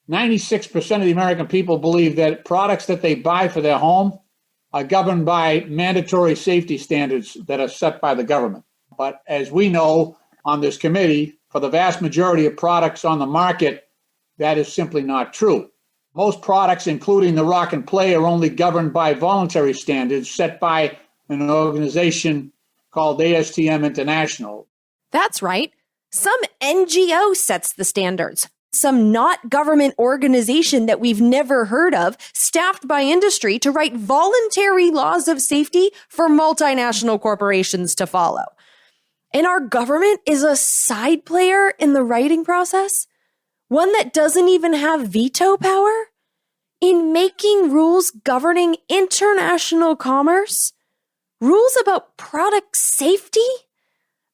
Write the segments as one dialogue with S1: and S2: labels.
S1: 96% of the American people believe that products that they buy for their home are governed by mandatory safety standards that are set by the government. But as we know on this committee, for the vast majority of products on the market, that is simply not true. Most products, including the rock and play, are only governed by voluntary standards set by an organization called ASTM International.
S2: That's right. Some NGO sets the standards. Some not government organization that we've never heard of, staffed by industry to write voluntary laws of safety for multinational corporations to follow. And our government is a side player in the writing process? One that doesn't even have veto power? In making rules governing international commerce? Rules about product safety?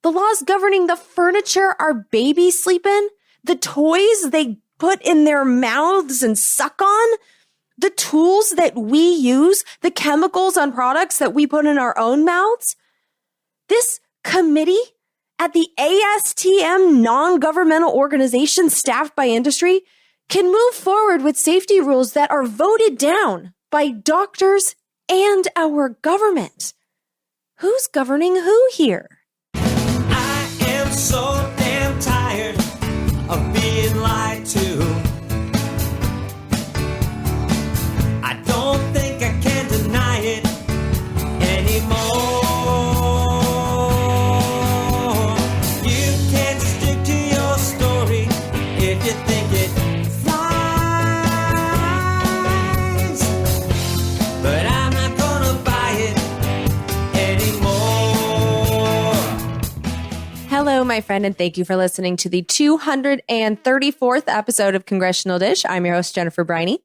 S2: The laws governing the furniture our babies sleep in? The toys they put in their mouths and suck on? The tools that we use? The chemicals on products that we put in our own mouths? This committee at the ASTM non-governmental organization staffed by industry can move forward with safety rules that are voted down by doctors and our government. Who's governing who here?
S3: I am so damn tired of being lied to. I don't think I can deny it anymore. You can't stick to your story if you think it flies. But I'm not gonna buy it anymore.
S2: Hello, my friend, and thank you for listening to the 234th episode of Congressional Dish. I'm your host, Jennifer Briney.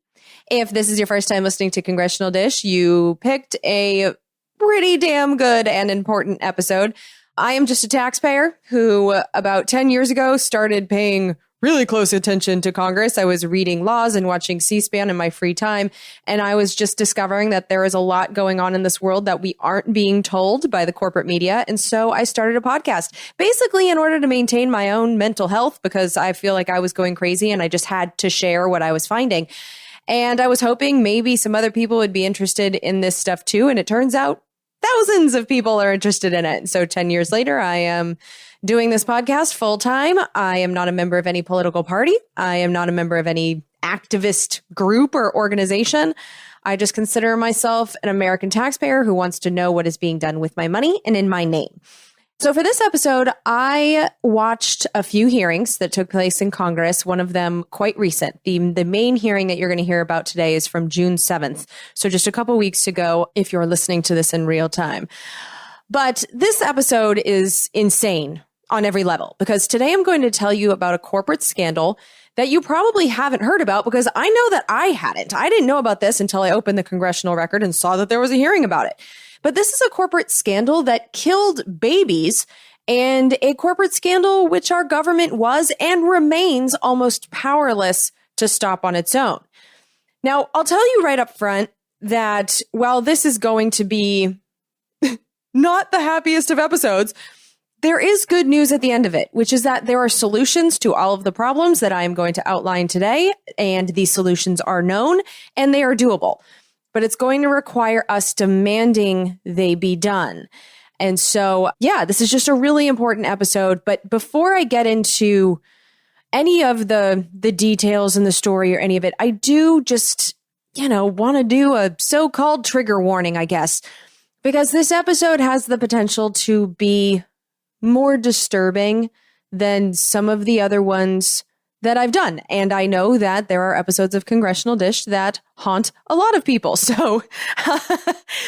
S2: If this is your first time listening to Congressional Dish, you picked a pretty damn good and important episode. I am just a taxpayer who about 10 years ago started paying really close attention to Congress. I was reading laws and watching C-SPAN in my free time, and I was just discovering that there is a lot going on in this world that we aren't being told by the corporate media. And so I started a podcast, basically in order to maintain my own mental health, because I feel like I was going crazy and I just had to share what I was finding. And I was hoping maybe some other people would be interested in this stuff too. And it turns out thousands of people are interested in it. And so 10 years later, I am doing this podcast full time. I am not a member of any political party. I am not a member of any activist group or organization. I just consider myself an American taxpayer who wants to know what is being done with my money and in my name. So for this episode, I watched a few hearings that took place in Congress, one of them quite recent. The main hearing that you're going to hear about today is from June 7th. So just a couple weeks ago, if you're listening to this in real time. But this episode is insane on every level, because today I'm going to tell you about a corporate scandal that you probably haven't heard about, because I know that I hadn't. I didn't know about this until I opened the congressional record and saw that there was a hearing about it. But this is a corporate scandal that killed babies, and a corporate scandal which our government was and remains almost powerless to stop on its own. Now, I'll tell you right up front that while this is going to be not the happiest of episodes, there is good news at the end of it, which is that there are solutions to all of the problems that I am going to outline today, and these solutions are known and they are doable. But it's going to require us demanding they be done. And so, yeah, this is just a really important episode. But before I get into any of the details in the story or any of it, I do just, want to do a so-called trigger warning, I guess, because this episode has the potential to be more disturbing than some of the other ones that I've done. And I know that there are episodes of Congressional Dish that haunt a lot of people. So,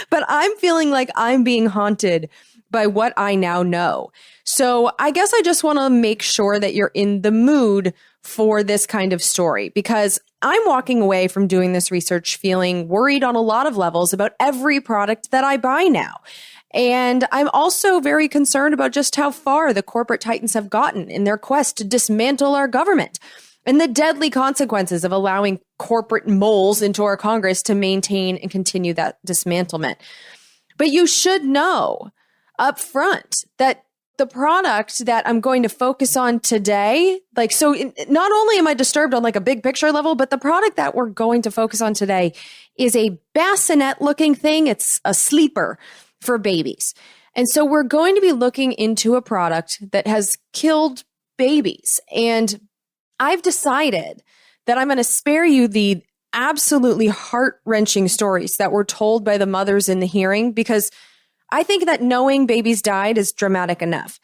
S2: but I'm feeling like I'm being haunted by what I now know. So I guess I just want to make sure that you're in the mood for this kind of story, because I'm walking away from doing this research feeling worried on a lot of levels about every product that I buy now. And I'm also very concerned about just how far the corporate titans have gotten in their quest to dismantle our government and the deadly consequences of allowing corporate moles into our Congress to maintain and continue that dismantlement. But you should know up front that the product that I'm going to focus on today, not only am I disturbed on like a big picture level, but the product that we're going to focus on today is a bassinet looking thing. It's a sleeper for babies. And so we're going to be looking into a product that has killed babies. And I've decided that I'm going to spare you the absolutely heart-wrenching stories that were told by the mothers in the hearing, because I think that knowing babies died is dramatic enough.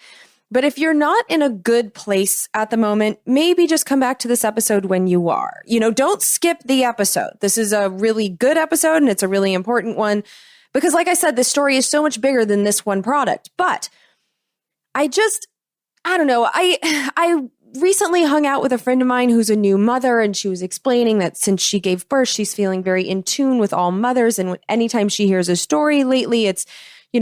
S2: But if you're not in a good place at the moment, maybe just come back to this episode when you are. Don't skip the episode. This is a really good episode and it's a really important one because, like I said, this story is so much bigger than this one product. But I don't know. I recently hung out with a friend of mine who's a new mother, and she was explaining that since she gave birth, she's feeling very in tune with all mothers. And anytime she hears a story lately, it's,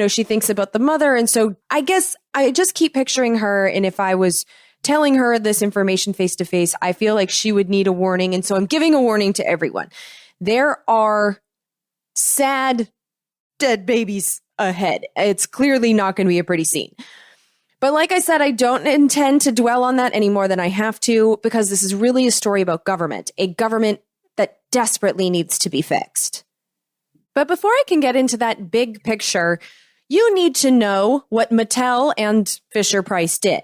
S2: she thinks about the mother. And so I guess I just keep picturing her. And if I was telling her this information face to face, I feel like she would need a warning. And so I'm giving a warning to everyone. There are sad, dead babies ahead. It's clearly not going to be a pretty scene. But like I said, I don't intend to dwell on that any more than I have to, because this is really a story about government, a government that desperately needs to be fixed. But before I can get into that big picture, you need to know what Mattel and Fisher-Price did.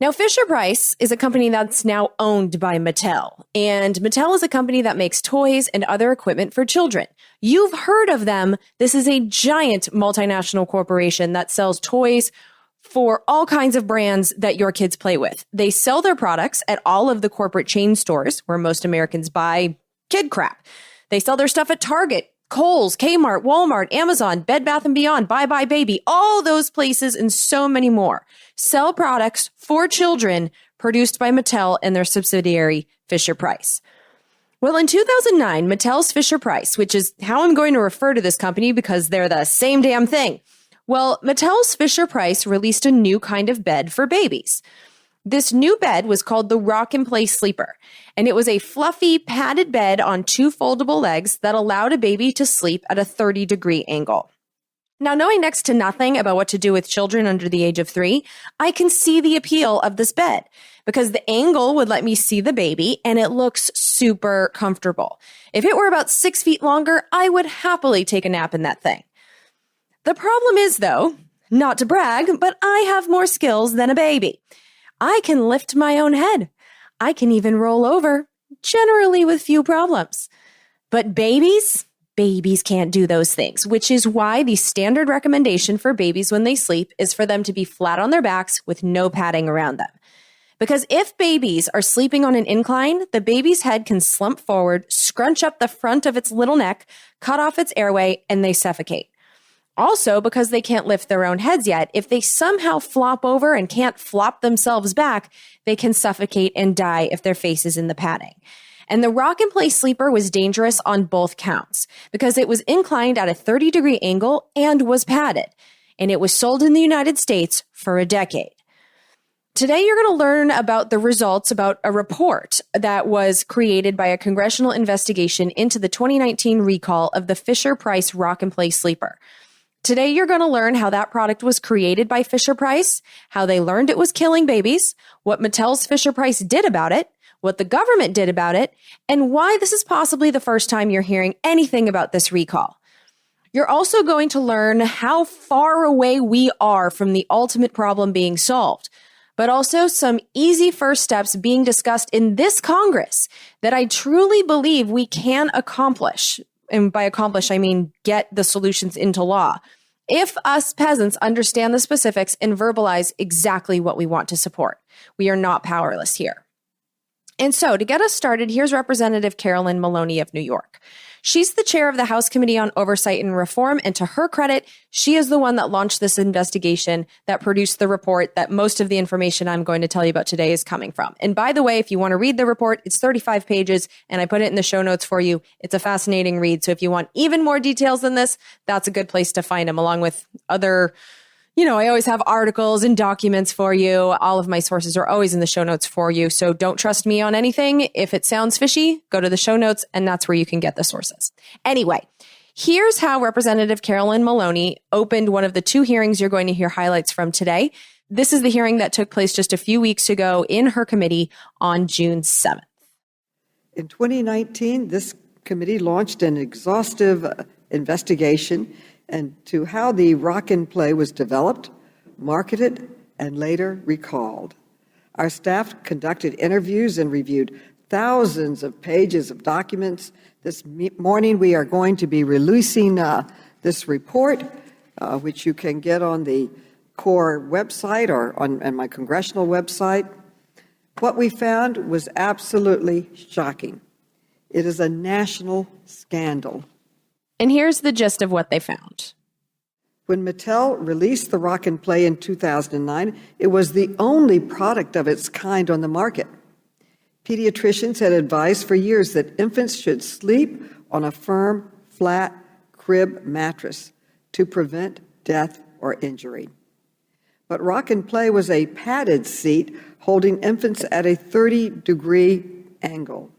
S2: Now, Fisher-Price is a company that's now owned by Mattel, and Mattel is a company that makes toys and other equipment for children. You've heard of them. This is a giant multinational corporation that sells toys for all kinds of brands that your kids play with. They sell their products at all of the corporate chain stores where most Americans buy kid crap. They sell their stuff at Target, Kohl's, Kmart, Walmart, Amazon, Bed Bath & Beyond, Bye Bye Baby, all those places and so many more sell products for children produced by Mattel and their subsidiary Fisher-Price. Well, in 2009, Mattel's Fisher-Price, which is how I'm going to refer to this company because they're the same damn thing. Well, Mattel's Fisher-Price released a new kind of bed for babies. This new bed was called the Rock and Play Sleeper, and it was a fluffy, padded bed on 2 foldable legs that allowed a baby to sleep at a 30-degree angle. Now, knowing next to nothing about what to do with children under the age of 3, I can see the appeal of this bed because the angle would let me see the baby, and it looks super comfortable. If it were about 6 feet longer, I would happily take a nap in that thing. The problem is, though, not to brag, but I have more skills than a baby. I can lift my own head. I can even roll over, generally with few problems. But babies can't do those things, which is why the standard recommendation for babies when they sleep is for them to be flat on their backs with no padding around them. Because if babies are sleeping on an incline, the baby's head can slump forward, scrunch up the front of its little neck, cut off its airway, and they suffocate. Also, because they can't lift their own heads yet, if they somehow flop over and can't flop themselves back, they can suffocate and die if their face is in the padding. And the Rock and Play Sleeper was dangerous on both counts because it was inclined at a 30-degree angle and was padded. And it was sold in the United States for a decade. Today, you're going to learn about the results about a report that was created by a congressional investigation into the 2019 recall of the Fisher-Price Rock and Play Sleeper. Today, you're going to learn how that product was created by Fisher-Price, how they learned it was killing babies, what Mattel's Fisher-Price did about it, what the government did about it, and why this is possibly the first time you're hearing anything about this recall. You're also going to learn how far away we are from the ultimate problem being solved, but also some easy first steps being discussed in this Congress that I truly believe we can accomplish. And by accomplish, I mean get the solutions into law. If us peasants understand the specifics and verbalize exactly what we want to support, we are not powerless here. And so to get us started, here's Representative Carolyn Maloney of New York. She's the chair of the House Committee on Oversight and Reform, and to her credit, she is the one that launched this investigation that produced the report that most of the information I'm going to tell you about today is coming from. And by the way, if you want to read the report, it's 35 pages, and I put it in the show notes for you. It's a fascinating read. So if you want even more details than this, that's a good place to find them, along with other I always have articles and documents for you. All of my sources are always in the show notes for you. So don't trust me on anything. If it sounds fishy, go to the show notes, and that's where you can get the sources. Anyway, here's how Representative Carolyn Maloney opened one of the 2 hearings you're going to hear highlights from today. This is the hearing that took place just a few weeks ago in her committee on June 7th.
S4: In 2019, this committee launched an exhaustive investigation into how the rock and play was developed, marketed, and later recalled. Our staff conducted interviews and reviewed thousands of pages of documents. This morning, we are going to be releasing this report, which you can get on the CORE website or on my congressional website. What we found was absolutely shocking. It is a national scandal.
S2: And here's the gist of what they found.
S4: When Mattel released the Rock and Play in 2009, it was the only product of its kind on the market. Pediatricians had advised for years that infants should sleep on a firm, flat crib mattress to prevent death or injury. But Rock and Play was a padded seat holding infants at a 30-degree angle,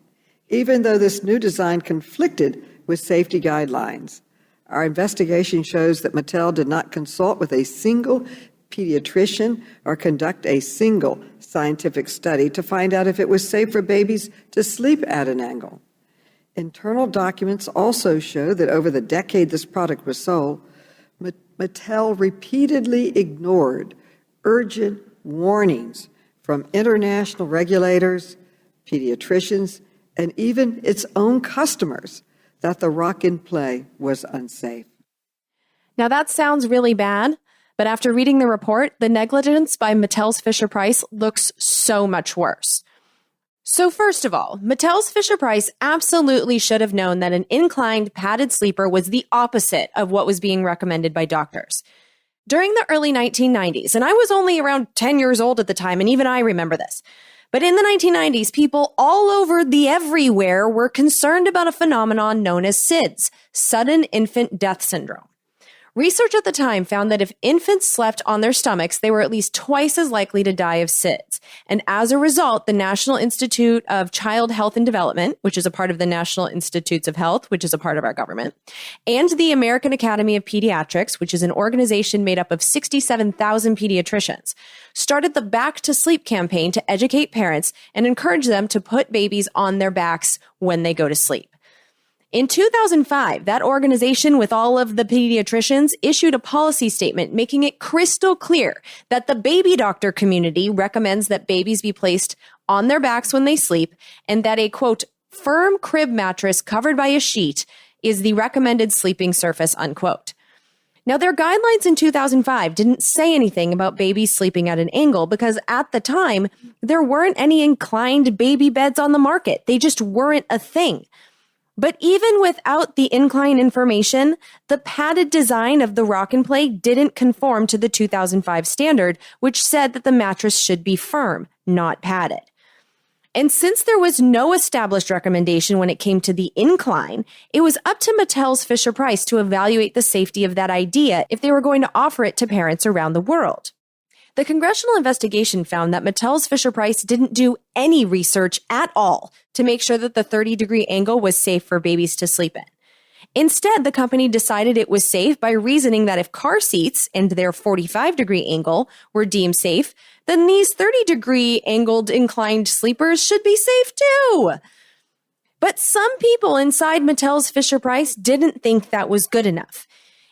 S4: even though this new design conflicted with safety guidelines. Our investigation shows that Mattel did not consult with a single pediatrician or conduct a single scientific study to find out if it was safe for babies to sleep at an angle. Internal documents also show that over the decade this product was sold, Mattel repeatedly ignored urgent warnings from international regulators, pediatricians, and even its own customers that the Rock and Play was unsafe.
S2: Now that sounds really bad, but after reading the report, the negligence by Mattel's Fisher-Price looks so much worse. So first of all, Mattel's Fisher-Price absolutely should have known that an inclined padded sleeper was the opposite of what was being recommended by doctors. During the early 1990s, and I was only around 10 years old at the time, and even I remember this, but in the 1990s, people all over the everywhere were concerned about a phenomenon known as SIDS, sudden infant death syndrome. Research at the time found that if infants slept on their stomachs, they were at least twice as likely to die of SIDS. And as a result, the National Institute of Child Health and Development, which is a part of the National Institutes of Health, which is a part of our government, and the American Academy of Pediatrics, which is an organization made up of 67,000 pediatricians, started the Back to Sleep campaign to educate parents and encourage them to put babies on their backs when they go to sleep. In 2005, that organization with all of the pediatricians issued a policy statement making it crystal clear that the baby doctor community recommends that babies be placed on their backs when they sleep and that a, quote, firm crib mattress covered by a sheet is the recommended sleeping surface, unquote. Now, their guidelines in 2005 didn't say anything about babies sleeping at an angle because at the time, there weren't any inclined baby beds on the market. They just weren't a thing. But even without the incline information, the padded design of the Rock and Play didn't conform to the 2005 standard, which said that the mattress should be firm, not padded. And since there was no established recommendation when it came to the incline, it was up to Mattel's Fisher-Price to evaluate the safety of that idea if they were going to offer it to parents around the world. The congressional investigation found that Mattel's Fisher-Price didn't do any research at all to make sure that the 30-degree angle was safe for babies to sleep in. Instead, the company decided it was safe by reasoning that if car seats and their 45-degree angle were deemed safe, then these 30-degree angled inclined sleepers should be safe too. But some people inside Mattel's Fisher-Price didn't think that was good enough.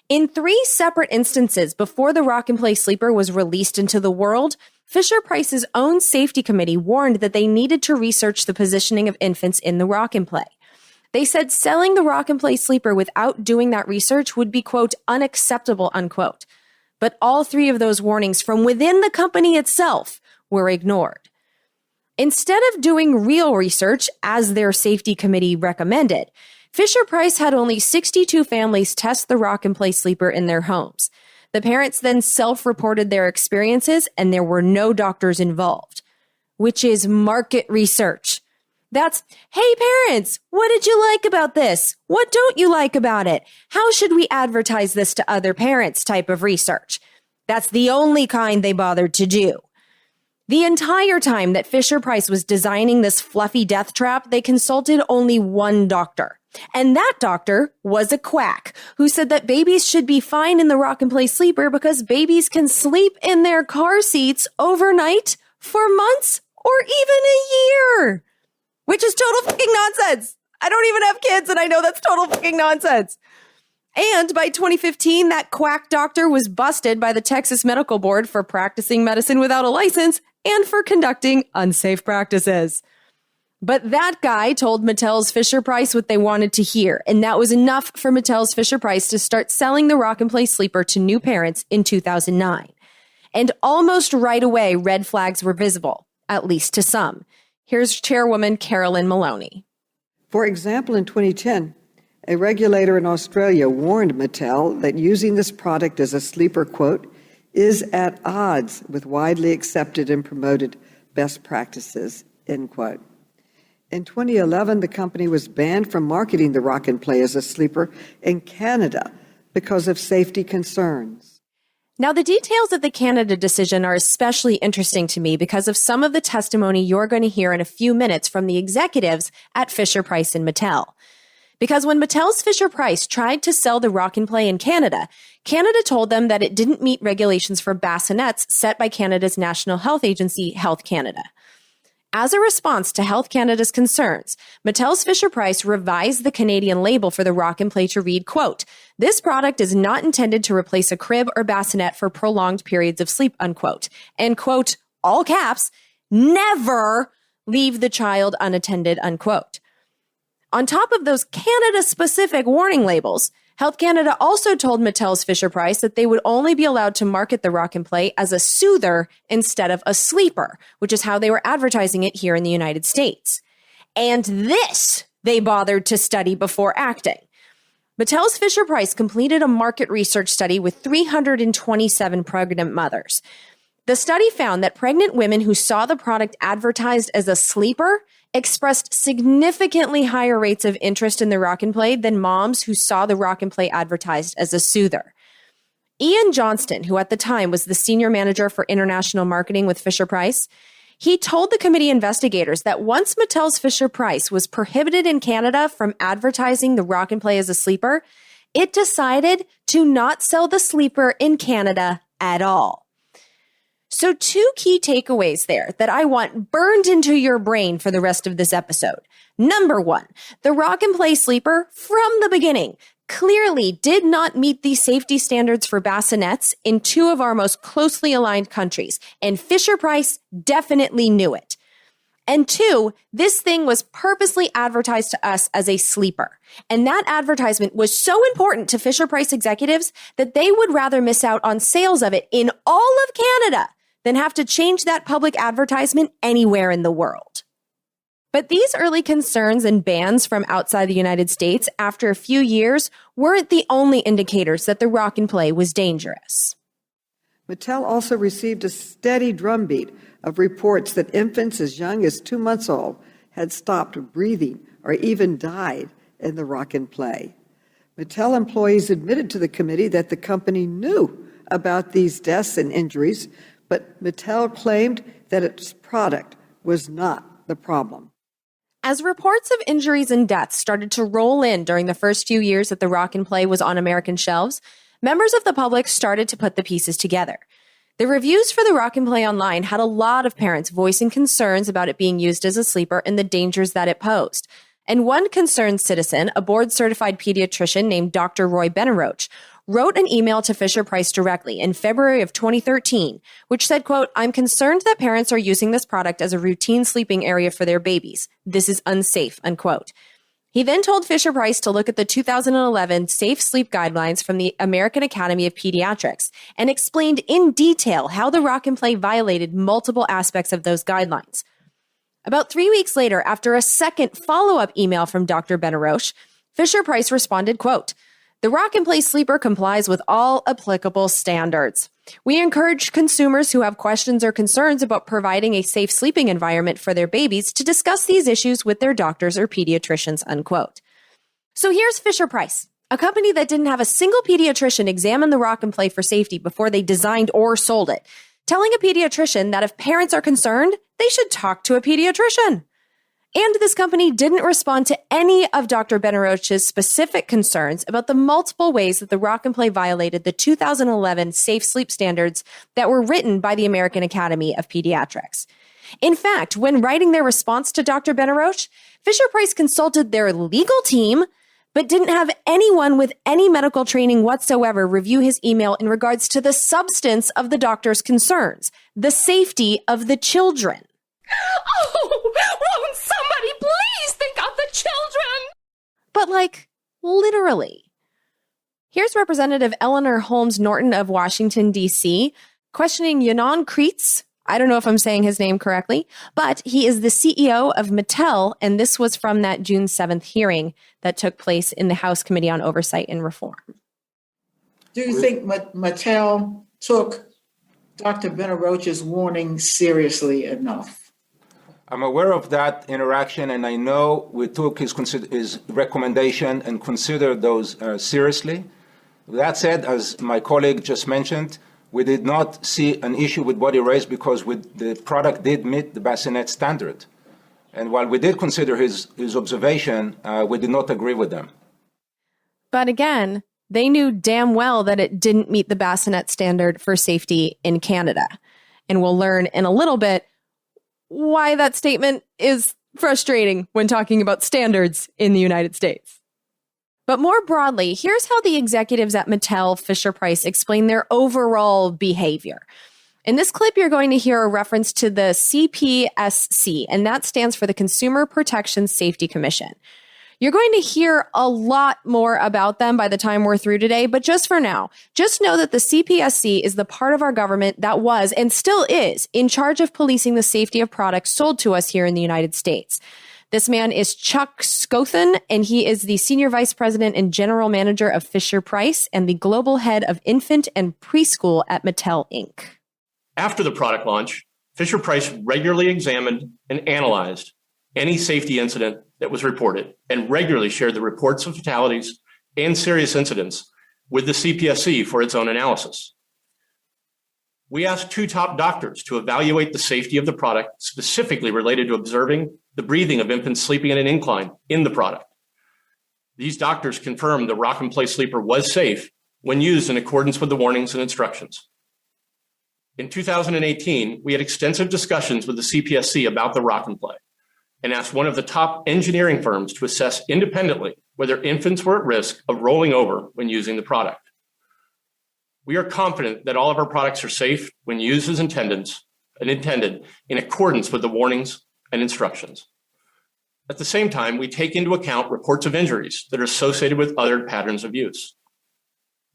S2: In 3 separate instances before the Rock and Play sleeper was released into the world, Fisher-Price's own safety committee warned that they needed to research the positioning of infants in the Rock and Play. They said selling the Rock and Play sleeper without doing that research would be, quote, unacceptable, unquote. But all 3 of those warnings from within the company itself were ignored. Instead of doing real research, as their safety committee recommended, Fisher-Price had only 62 families test the Rock and Play sleeper in their homes. The parents then self-reported their experiences, and there were no doctors involved, which is market research. That's, hey parents, what did you like about this? What don't you like about it? How should we advertise this to other parents type of research? That's the only kind they bothered to do. The entire time that Fisher-Price was designing this fluffy death trap, they consulted only one doctor. And that doctor was a quack who said that babies should be fine in the Rock and Play sleeper because babies can sleep in their car seats overnight for months or even a year, which is total fucking nonsense. I don't even have kids and I know that's total fucking nonsense. And by 2015, that quack doctor was busted by the Texas Medical Board for practicing medicine without a license and for conducting unsafe practices. But that guy told Mattel's Fisher-Price what they wanted to hear, and that was enough for Mattel's Fisher-Price to start selling the Rock and Play sleeper to new parents in 2009. And almost right away, red flags were visible, at least to some. Here's Chairwoman Carolyn Maloney.
S4: For example, in 2010, a regulator in Australia warned Mattel that using this product as a sleeper, quote, is at odds with widely accepted and promoted best practices, end quote. In 2011, the company was banned from marketing the Rock and Play as a sleeper in Canada because of safety concerns.
S2: Now, the details of the Canada decision are especially interesting to me because of some of the testimony you're going to hear in a few minutes from the executives at Fisher-Price and Mattel. Because when Mattel's Fisher-Price tried to sell the Rock and Play in Canada, Canada told them that it didn't meet regulations for bassinets set by Canada's national health agency, Health Canada. As a response to Health Canada's concerns, Mattel's Fisher-Price revised the Canadian label for the Rock and Play to read, quote, this product is not intended to replace a crib or bassinet for prolonged periods of sleep, unquote. And, quote, all caps, never leave the child unattended, unquote. On top of those Canada-specific warning labels, Health Canada also told Mattel's Fisher-Price that they would only be allowed to market the Rock and Play as a soother instead of a sleeper, which is how they were advertising it here in the United States. And this they bothered to study before acting. Mattel's Fisher-Price completed a market research study with 327 pregnant mothers. The study found that pregnant women who saw the product advertised as a sleeper expressed significantly higher rates of interest in the Rock and Play than moms who saw the Rock and Play advertised as a soother. Ian Johnston, who at the time was the senior manager for international marketing with Fisher-Price, he told the committee investigators that once Mattel's Fisher-Price was prohibited in Canada from advertising the Rock and Play as a sleeper, it decided to not sell the sleeper in Canada at all. So 2 key takeaways there that I want burned into your brain for the rest of this episode. Number 1, the Rock and Play sleeper from the beginning clearly did not meet the safety standards for bassinets in 2 of our most closely aligned countries, and Fisher-Price definitely knew it. And 2, this thing was purposely advertised to us as a sleeper. And that advertisement was so important to Fisher-Price executives that they would rather miss out on sales of it in all of Canada than have to change that public advertisement anywhere in the world. But these early concerns and bans from outside the United States after a few years weren't the only indicators that the Rock and Play was dangerous.
S4: Mattel also received a steady drumbeat of reports that infants as young as 2 months old had stopped breathing or even died in the Rock and Play. Mattel employees admitted to the committee that the company knew about these deaths and injuries, but Mattel claimed that its product was not the problem.
S2: As reports of injuries and deaths started to roll in during the first few years that the Rock and Play was on American shelves, members of the public started to put the pieces together. The reviews for the Rock and Play online had a lot of parents voicing concerns about it being used as a sleeper and the dangers that it posed. And one concerned citizen, a board-certified pediatrician named Dr. Roy Benaroche, wrote an email to Fisher-Price directly in February of 2013, which said, quote, I'm concerned that parents are using this product as a routine sleeping area for their babies. This is unsafe, unquote. He then told Fisher-Price to look at the 2011 Safe Sleep Guidelines from the American Academy of Pediatrics and explained in detail how the Rock and Play violated multiple aspects of those guidelines. About 3 weeks later, after a second follow-up email from Dr. Benaroche, Fisher-Price responded, quote, the Rock and Play sleeper complies with all applicable standards. We encourage consumers who have questions or concerns about providing a safe sleeping environment for their babies to discuss these issues with their doctors or pediatricians, unquote. So here's Fisher-Price, a company that didn't have a single pediatrician examine the Rock and Play for safety before they designed or sold it, telling a pediatrician that if parents are concerned, they should talk to a pediatrician. And this company didn't respond to any of Dr. Benaroch's specific concerns about the multiple ways that the Rock and Play violated the 2011 safe sleep standards that were written by the American Academy of Pediatrics. In fact, when writing their response to Dr. Benaroch, Fisher-Price consulted their legal team, but didn't have anyone with any medical training whatsoever review his email in regards to the substance of the doctor's concerns, the safety of the children.
S5: Oh, won't somebody please think of the children?
S2: But literally. Here's Representative Eleanor Holmes Norton of Washington, D.C., questioning Ynon Kreitz. I don't know if I'm saying his name correctly, but he is the CEO of Mattel, and this was from that June 7th hearing that took place in the House Committee on Oversight and Reform.
S6: Do you think Mattel took Dr. Benaroch's warning seriously enough?
S7: I'm aware of that interaction, and I know we took his recommendation and considered those seriously. That said, as my colleague just mentioned, we did not see an issue with what he raised because the product did meet the bassinet standard. And while we did consider his observation, we did not agree with them.
S2: But again, they knew damn well that it didn't meet the bassinet standard for safety in Canada. And we'll learn in a little bit why that statement is frustrating when talking about standards in the United States. But more broadly, here's how the executives at Mattel Fisher-Price explain their overall behavior. In this clip, you're going to hear a reference to the CPSC, and that stands for the Consumer Protection Safety Commission. You're going to hear a lot more about them by the time we're through today, but just for now, just know that the CPSC is the part of our government that was and still is in charge of policing the safety of products sold to us here in the United States. This man is Chuck Scothen, and he is the Senior Vice President and General Manager of Fisher-Price and the Global Head of Infant and Preschool at Mattel, Inc.
S8: After the product launch, Fisher-Price regularly examined and analyzed any safety incident that was reported and regularly shared the reports of fatalities and serious incidents with the CPSC for its own analysis. We asked 2 top doctors to evaluate the safety of the product specifically related to observing the breathing of infants sleeping in an incline in the product. These doctors confirmed the Rock and Play sleeper was safe when used in accordance with the warnings and instructions. In 2018, we had extensive discussions with the CPSC about the Rock and Play and asked one of the top engineering firms to assess independently whether infants were at risk of rolling over when using the product. We are confident that all of our products are safe when used as intended in accordance with the warnings and instructions. At the same time, we take into account reports of injuries that are associated with other patterns of use.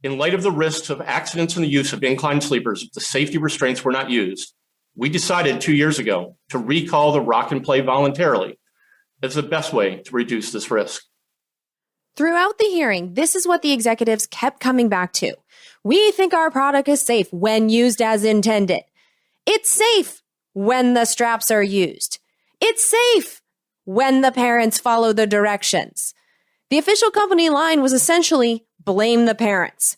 S8: In light of the risks of accidents in the use of incline sleepers if the safety restraints were not used, we decided 2 years ago to recall the Rock and Play voluntarily as the best way to reduce this risk.
S2: Throughout the hearing, this is what the executives kept coming back to. We think our product is safe when used as intended. It's safe when the straps are used. It's safe when the parents follow the directions. The official company line was essentially blame the parents.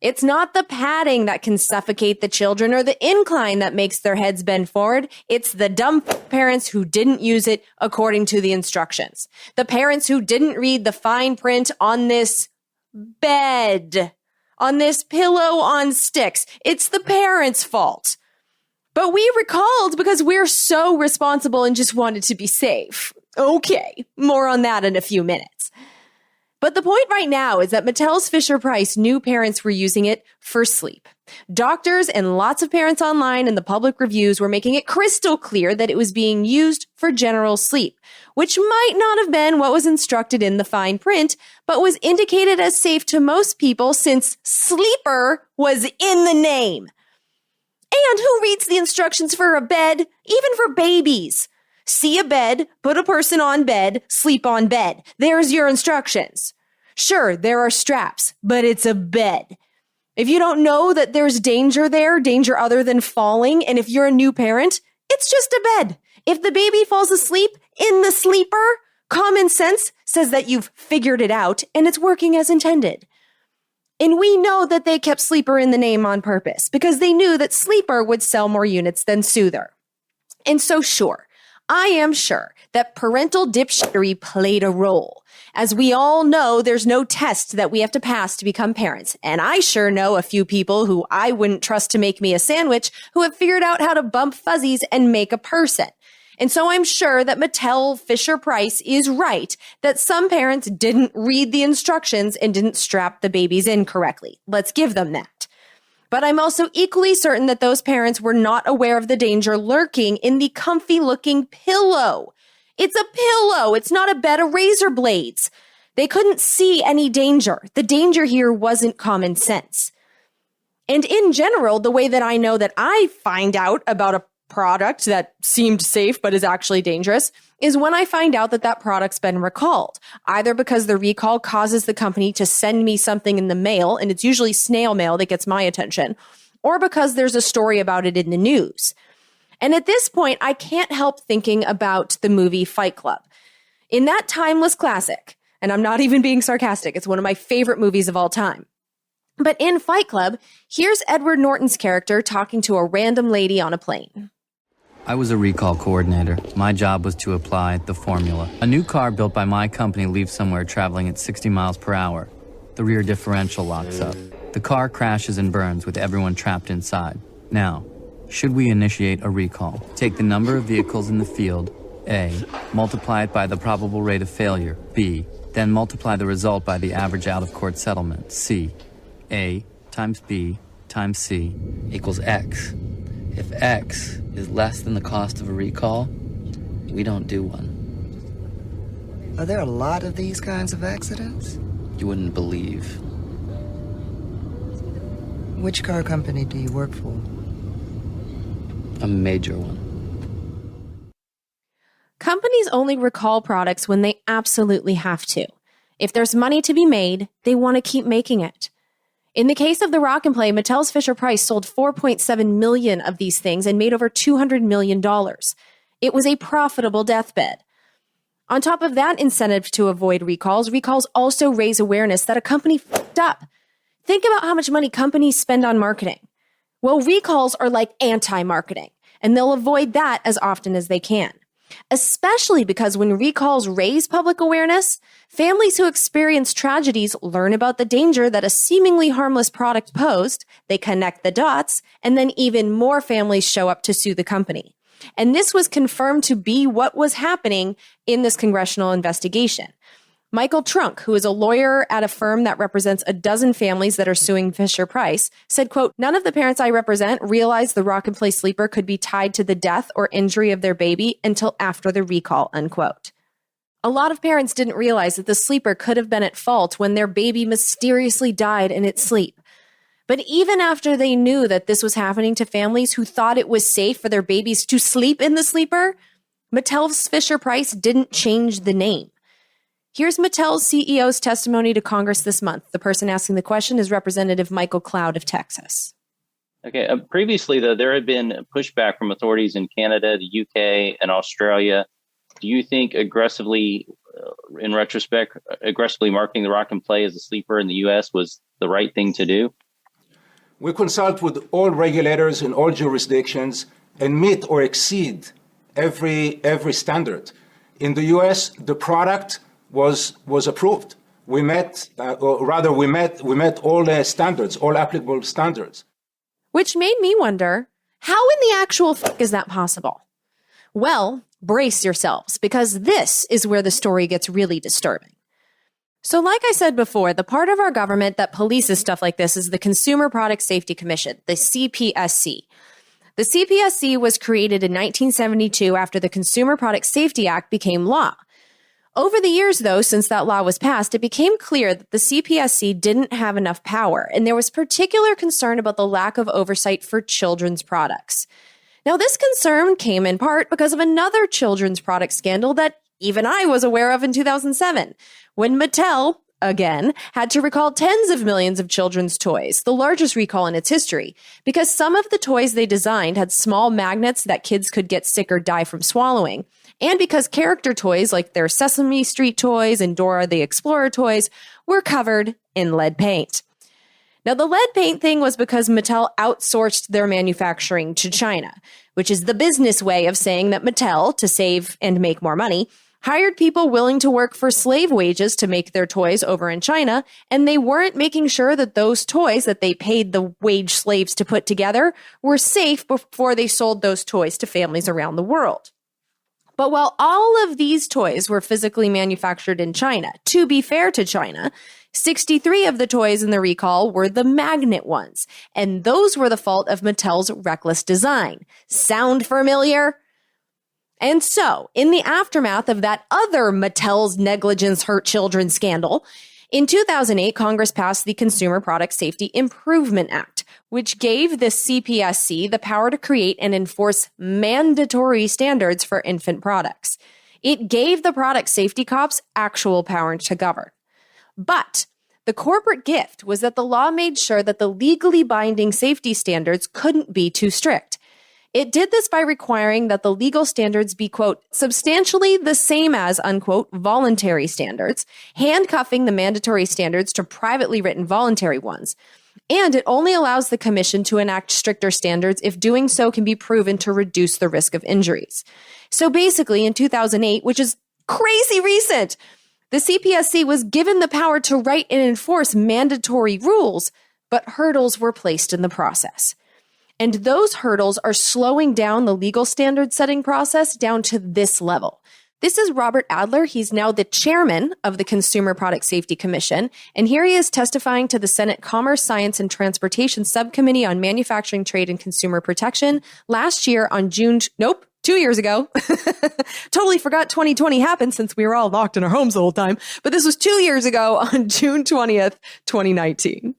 S2: It's not the padding that can suffocate the children or the incline that makes their heads bend forward. It's the dumb parents who didn't use it according to the instructions. The parents who didn't read the fine print on this bed, on this pillow on sticks. It's the parents' fault. But we recalled because we're so responsible and just wanted to be safe. Okay, more on that in a few minutes. But the point right now is that Mattel's Fisher-Price knew parents were using it for sleep. Doctors and lots of parents online and the public reviews were making it crystal clear that it was being used for general sleep, which might not have been what was instructed in the fine print, but was indicated as safe to most people since sleeper was in the name. And who reads the instructions for a bed, even for babies? See a bed, put a person on bed, sleep on bed. There's your instructions. Sure, there are straps, but it's a bed. If you don't know that there's danger there, danger other than falling, and if you're a new parent, it's just a bed. If the baby falls asleep in the sleeper, common sense says that you've figured it out and it's working as intended. And we know that they kept sleeper in the name on purpose because they knew that sleeper would sell more units than soother. And so sure, I am sure that parental dipshittery played a role. As we all know, there's no test that we have to pass to become parents. And I sure know a few people who I wouldn't trust to make me a sandwich who have figured out how to bump fuzzies and make a person. And so I'm sure that Mattel Fisher-Price is right that some parents didn't read the instructions and didn't strap the babies in correctly. Let's give them that. But I'm also equally certain that those parents were not aware of the danger lurking in the comfy-looking pillow. It's a pillow. It's not a bed of razor blades. They couldn't see any danger. The danger here wasn't common sense. And in general, the way that I know that I find out about a product that seemed safe but is actually dangerous is when I find out that that product's been recalled, either because the recall causes the company to send me something in the mail, and it's usually snail mail that gets my attention, or because there's a story about it in the news. And at this point, I can't help thinking about the movie Fight Club. In that timeless classic, and I'm not even being sarcastic, it's one of my favorite movies of all time. But in Fight Club, here's Edward Norton's character talking to a random lady on a plane.
S9: I was a recall coordinator. My job was to apply the formula. A new car built by my company leaves somewhere traveling at 60 miles per hour. The rear differential locks up. The car crashes and burns with everyone trapped inside. Now, should we initiate a recall? Take the number of vehicles in the field, A, multiply it by the probable rate of failure, B, then multiply the result by the average out-of-court settlement, C. A times B times C equals X. If X is less than the cost of a recall, we don't do one.
S10: Are there a lot of these kinds of accidents?
S9: You wouldn't believe.
S10: Which car company do you work for?
S9: A major one.
S2: Companies only recall products when they absolutely have to. If there's money to be made, they want to keep making it. In the case of the Rock and Play, Mattel's Fisher-Price sold 4.7 million of these things and made over $200 million. It was a profitable deathbed. On top of that incentive to avoid recalls also raise awareness that a company fucked up. Think about how much money companies spend on marketing. Well, recalls are like anti-marketing, and they'll avoid that as often as they can. Especially because when recalls raise public awareness, families who experience tragedies learn about the danger that a seemingly harmless product posed, they connect the dots, and then even more families show up to sue the company. And this was confirmed to be what was happening in this congressional investigation. Michael Trunk, who is a lawyer at a firm that represents a dozen families that are suing Fisher-Price, said, quote, "None of the parents I represent realized the Rock and Play sleeper could be tied to the death or injury of their baby until after the recall," unquote. A lot of parents didn't realize that the sleeper could have been at fault when their baby mysteriously died in its sleep. But even after they knew that this was happening to families who thought it was safe for their babies to sleep in the sleeper, Mattel's Fisher-Price didn't change the name. Here's Mattel's CEO's testimony to Congress this month. The person asking the question is Representative Michael Cloud of Texas.
S11: Okay. Previously, though, there had been pushback from authorities in Canada, the UK, and Australia. Do you think aggressively, in retrospect, aggressively marketing the Rock and Play as a sleeper in the U.S. was the right thing to do?
S7: We consult with all regulators in all jurisdictions and meet or exceed every standard. In the U.S., the product was approved. We met all standards, all applicable standards.
S2: Which made me wonder, how in the actual fuck is that possible? Well, brace yourselves, because this is where the story gets really disturbing. So like I said before, the part of our government that polices stuff like this is the Consumer Product Safety Commission, the CPSC. The CPSC was created in 1972 after the Consumer Product Safety Act became law. Over the years, though, since that law was passed, it became clear that the CPSC didn't have enough power, and there was particular concern about the lack of oversight for children's products. Now, this concern came in part because of another children's product scandal that even I was aware of in 2007, when Mattel, again, had to recall tens of millions of children's toys, the largest recall in its history, because some of the toys they designed had small magnets that kids could get sick or die from swallowing, and because character toys like their Sesame Street toys and Dora the Explorer toys were covered in lead paint. Now, the lead paint thing was because Mattel outsourced their manufacturing to China, which is the business way of saying that Mattel, to save and make more money, hired people willing to work for slave wages to make their toys over in China, and they weren't making sure that those toys that they paid the wage slaves to put together were safe before they sold those toys to families around the world. But while all of these toys were physically manufactured in China, to be fair to China, 63 of the toys in the recall were the magnet ones, and those were the fault of Mattel's reckless design. Sound familiar? And so, in the aftermath of that other Mattel's negligence hurt children scandal, in 2008, Congress passed the Consumer Product Safety Improvement Act, which gave the CPSC the power to create and enforce mandatory standards for infant products. It gave the product safety cops actual power to govern. But the corporate gift was that the law made sure that the legally binding safety standards couldn't be too strict. It did this by requiring that the legal standards be, quote, substantially the same as, unquote, voluntary standards, handcuffing the mandatory standards to privately written voluntary ones. And it only allows the commission to enact stricter standards if doing so can be proven to reduce the risk of injuries. So basically, in 2008, which is crazy recent, the CPSC was given the power to write and enforce mandatory rules, but hurdles were placed in the process. And those hurdles are slowing down the legal standard setting process down to this level. This is Robert Adler. He's now the chairman of the Consumer Product Safety Commission. And here he is testifying to the Senate Commerce, Science, and Transportation Subcommittee on Manufacturing, Trade, and Consumer Protection last year on 2 years ago. Totally forgot 2020 happened since we were all locked in our homes the whole time. But this was 2 years ago on June 20th, 2019.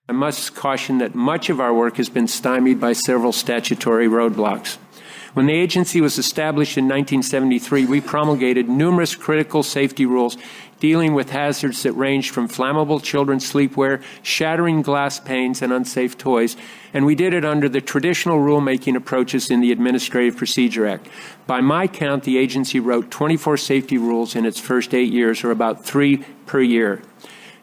S12: I must caution that much of our work has been stymied by several statutory roadblocks. When the agency was established in 1973, we promulgated numerous critical safety rules dealing with hazards that ranged from flammable children's sleepwear, shattering glass panes, and unsafe toys, and we did it under the traditional rulemaking approaches in the Administrative Procedure Act. By my count, the agency wrote 24 safety rules in its first 8 years, or about 3 per year.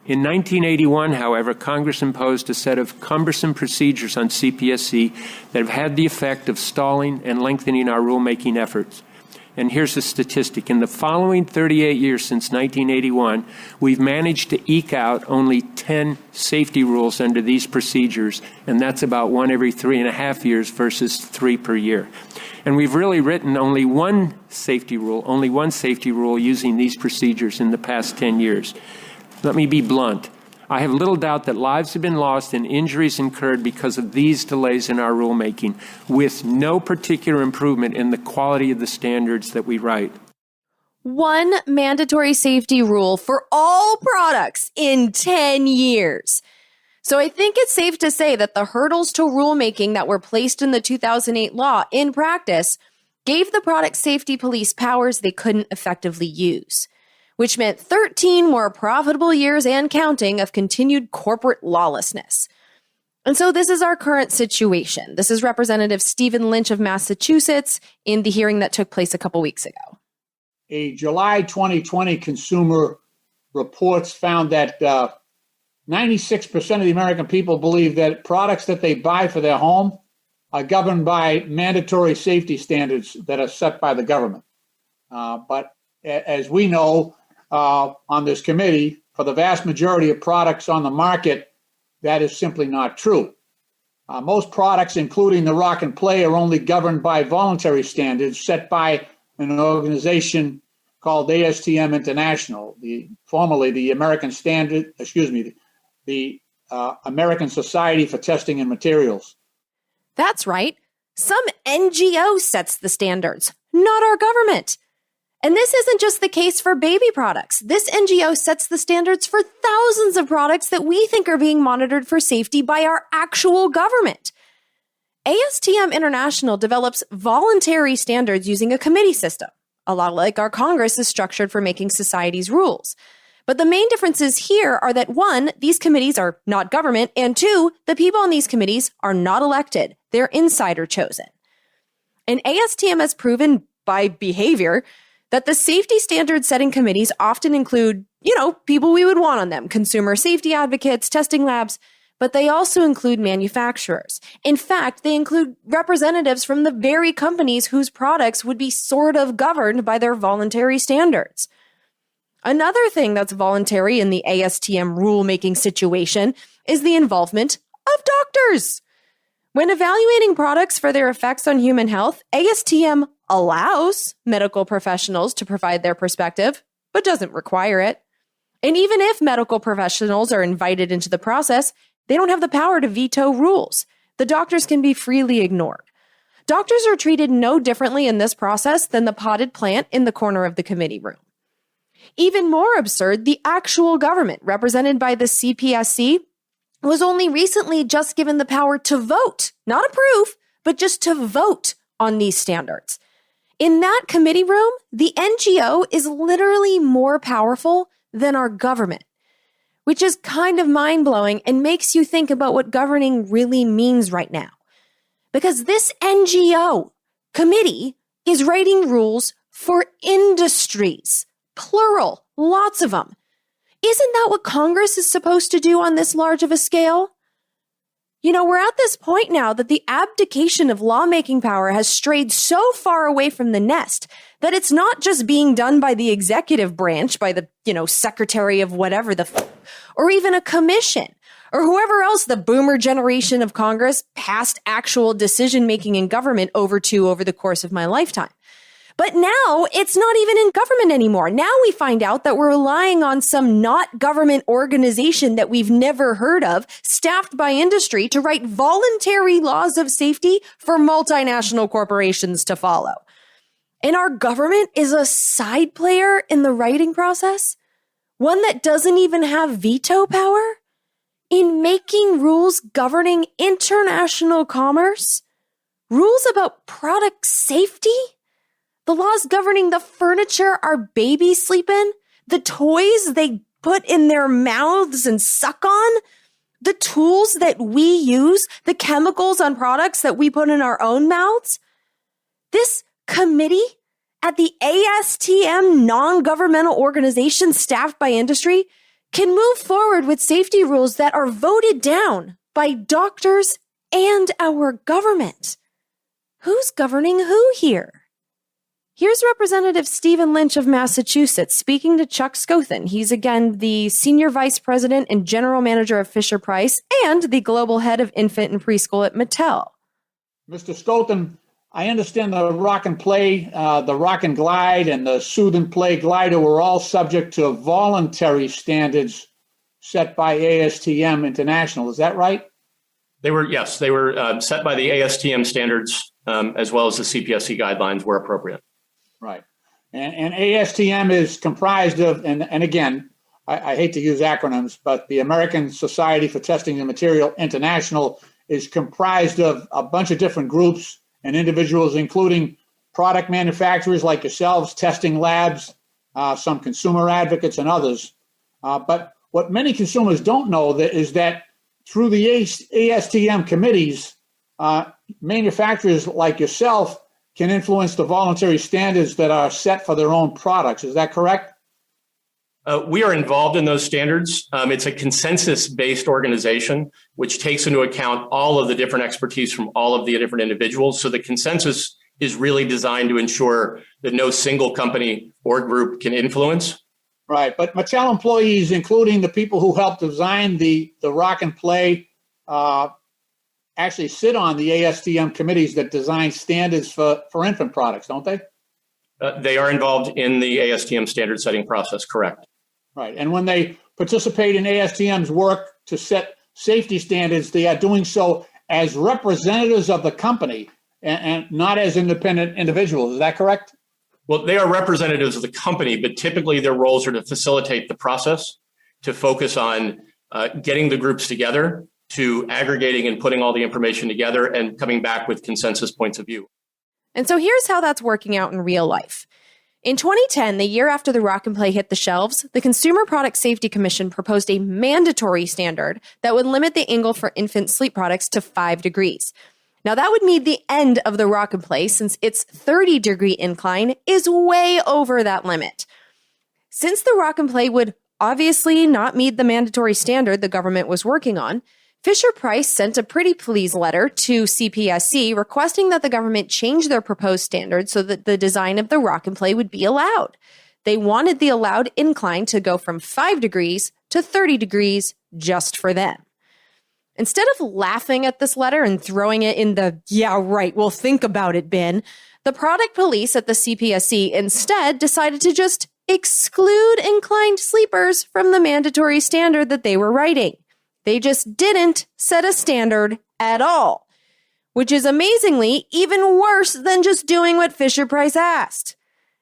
S12: In 1981, however, Congress imposed a set of cumbersome procedures on CPSC that have had the effect of stalling and lengthening our rulemaking efforts. And here's a statistic. In the following 38 years since 1981, we've managed to eke out only 10 safety rules under these procedures, and that's about one every 3.5 years versus 3 per year. And we've really written only one safety rule using these procedures in the past 10 years. Let me be blunt. I have little doubt that lives have been lost and injuries incurred because of these delays in our rulemaking, with no particular improvement in the quality of the standards that we write.
S2: One mandatory safety rule for all products in 10 years. So I think it's safe to say that the hurdles to rulemaking that were placed in the 2008 law in practice gave the product safety police powers they couldn't effectively use, which meant 13 more profitable years and counting of continued corporate lawlessness. And so this is our current situation. This is Representative Stephen Lynch of Massachusetts in the hearing that took place a couple weeks ago.
S1: A July 2020 Consumer Reports found that 96% of the American people believe that products that they buy for their home are governed by mandatory safety standards that are set by the government. But as we know, on this committee, for the vast majority of products on the market, that is simply not true. Most products, including the Rock and Play, are only governed by voluntary standards set by an organization called ASTM International, formerly the American American Society for Testing and Materials.
S2: That's right. Some NGO sets the standards, not our government. And this isn't just the case for baby products. This NGO sets the standards for thousands of products that we think are being monitored for safety by our actual government. ASTM International develops voluntary standards using a committee system, a lot like our Congress is structured for making society's rules. But the main differences here are that, one, these committees are not government, and two, the people on these committees are not elected. They're insider chosen. And ASTM has proven by behavior that the safety standard setting committees often include, people we would want on them, consumer safety advocates, testing labs, but they also include manufacturers. In fact, they include representatives from the very companies whose products would be sort of governed by their voluntary standards. Another thing that's voluntary in the ASTM rulemaking situation is the involvement of doctors. When evaluating products for their effects on human health, ASTM allows medical professionals to provide their perspective, but doesn't require it. And even if medical professionals are invited into the process, they don't have the power to veto rules. The doctors can be freely ignored. Doctors are treated no differently in this process than the potted plant in the corner of the committee room. Even more absurd, the actual government, represented by the CPSC, was only recently just given the power to vote, not approve, but just to vote on these standards. In that committee room, the NGO is literally more powerful than our government, which is kind of mind-blowing and makes you think about what governing really means right now. Because this NGO committee is writing rules for industries, plural, lots of them. Isn't that what Congress is supposed to do on this large of a scale? You know, we're at this point now that the abdication of lawmaking power has strayed so far away from the nest that it's not just being done by the executive branch, by the, secretary of whatever or even a commission, or whoever else the boomer generation of Congress passed actual decision-making in government over the course of my lifetime. But now it's not even in government anymore. Now we find out that we're relying on some not government organization that we've never heard of, staffed by industry, to write voluntary laws of safety for multinational corporations to follow. And our government is a side player in the writing process, one that doesn't even have veto power in making rules governing international commerce, rules about product safety. The laws governing the furniture our babies sleep in, the toys they put in their mouths and suck on, the tools that we use, the chemicals on products that we put in our own mouths. This committee at the ASTM non-governmental organization staffed by industry can move forward with safety rules that are voted down by doctors and our government. Who's governing who here? Here's Representative Stephen Lynch of Massachusetts speaking to Chuck Scothen. He's again the Senior Vice President and General Manager of Fisher-Price and the Global Head of Infant and Preschool at Mattel.
S1: Mr. Scothen, I understand the Rock and Play, the Rock and Glide, and the Soothe and Play glider were all subject to voluntary standards set by ASTM International. Is that right?
S8: They were set by the ASTM standards as well as the CPSC guidelines where appropriate.
S1: Right. And ASTM is comprised of, and again, I hate to use acronyms, but the American Society for Testing and Material International is comprised of a bunch of different groups and individuals, including product manufacturers like yourselves, testing labs, some consumer advocates, and others. But what many consumers don't know is that through the ASTM committees, manufacturers like yourself can influence the voluntary standards that are set for their own products. Is that correct?
S8: We are involved in those standards. It's a consensus-based organization, which takes into account all of the different expertise from all of the different individuals. So the consensus is really designed to ensure that no single company or group can influence.
S1: Right. But Mattel employees, including the people who helped design the Rock and Play, actually sit on the ASTM committees that design standards for infant products, don't they?
S8: They are involved in the ASTM standard setting process, correct.
S1: Right. And when they participate in ASTM's work to set safety standards, they are doing so as representatives of the company and not as independent individuals. Is that correct?
S8: Well, they are representatives of the company, but typically their roles are to facilitate the process, to focus on getting the groups together, to aggregating and putting all the information together and coming back with consensus points of view.
S2: And so here's how that's working out in real life. In 2010, the year after the Rock and Play hit the shelves, the Consumer Product Safety Commission proposed a mandatory standard that would limit the angle for infant sleep products to 5 degrees. Now, that would mean the end of the Rock and Play, since its 30-degree incline is way over that limit. Since the Rock and Play would obviously not meet the mandatory standard the government was working on, Fisher-Price sent a pretty please letter to CPSC requesting that the government change their proposed standards so that the design of the rock and play would be allowed. They wanted the allowed incline to go from 5 degrees to 30 degrees just for them. Instead of laughing at this letter and throwing it in the, yeah, right, we'll think about it bin, the product police at the CPSC instead decided to just exclude inclined sleepers from the mandatory standard that they were writing. They just didn't set a standard at all, which is amazingly even worse than just doing what Fisher-Price asked.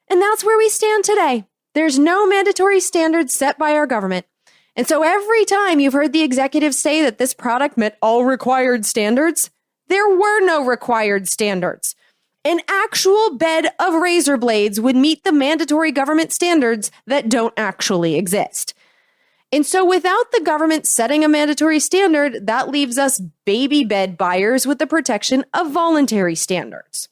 S2: And that's where we stand today. There's no mandatory standards set by our government. And so every time you've heard the executives say that this product met all required standards, there were no required standards. An actual bed of razor blades would meet the mandatory government standards that don't actually exist. And so without the government setting a mandatory standard, that leaves us baby bed buyers with the protection of voluntary standards.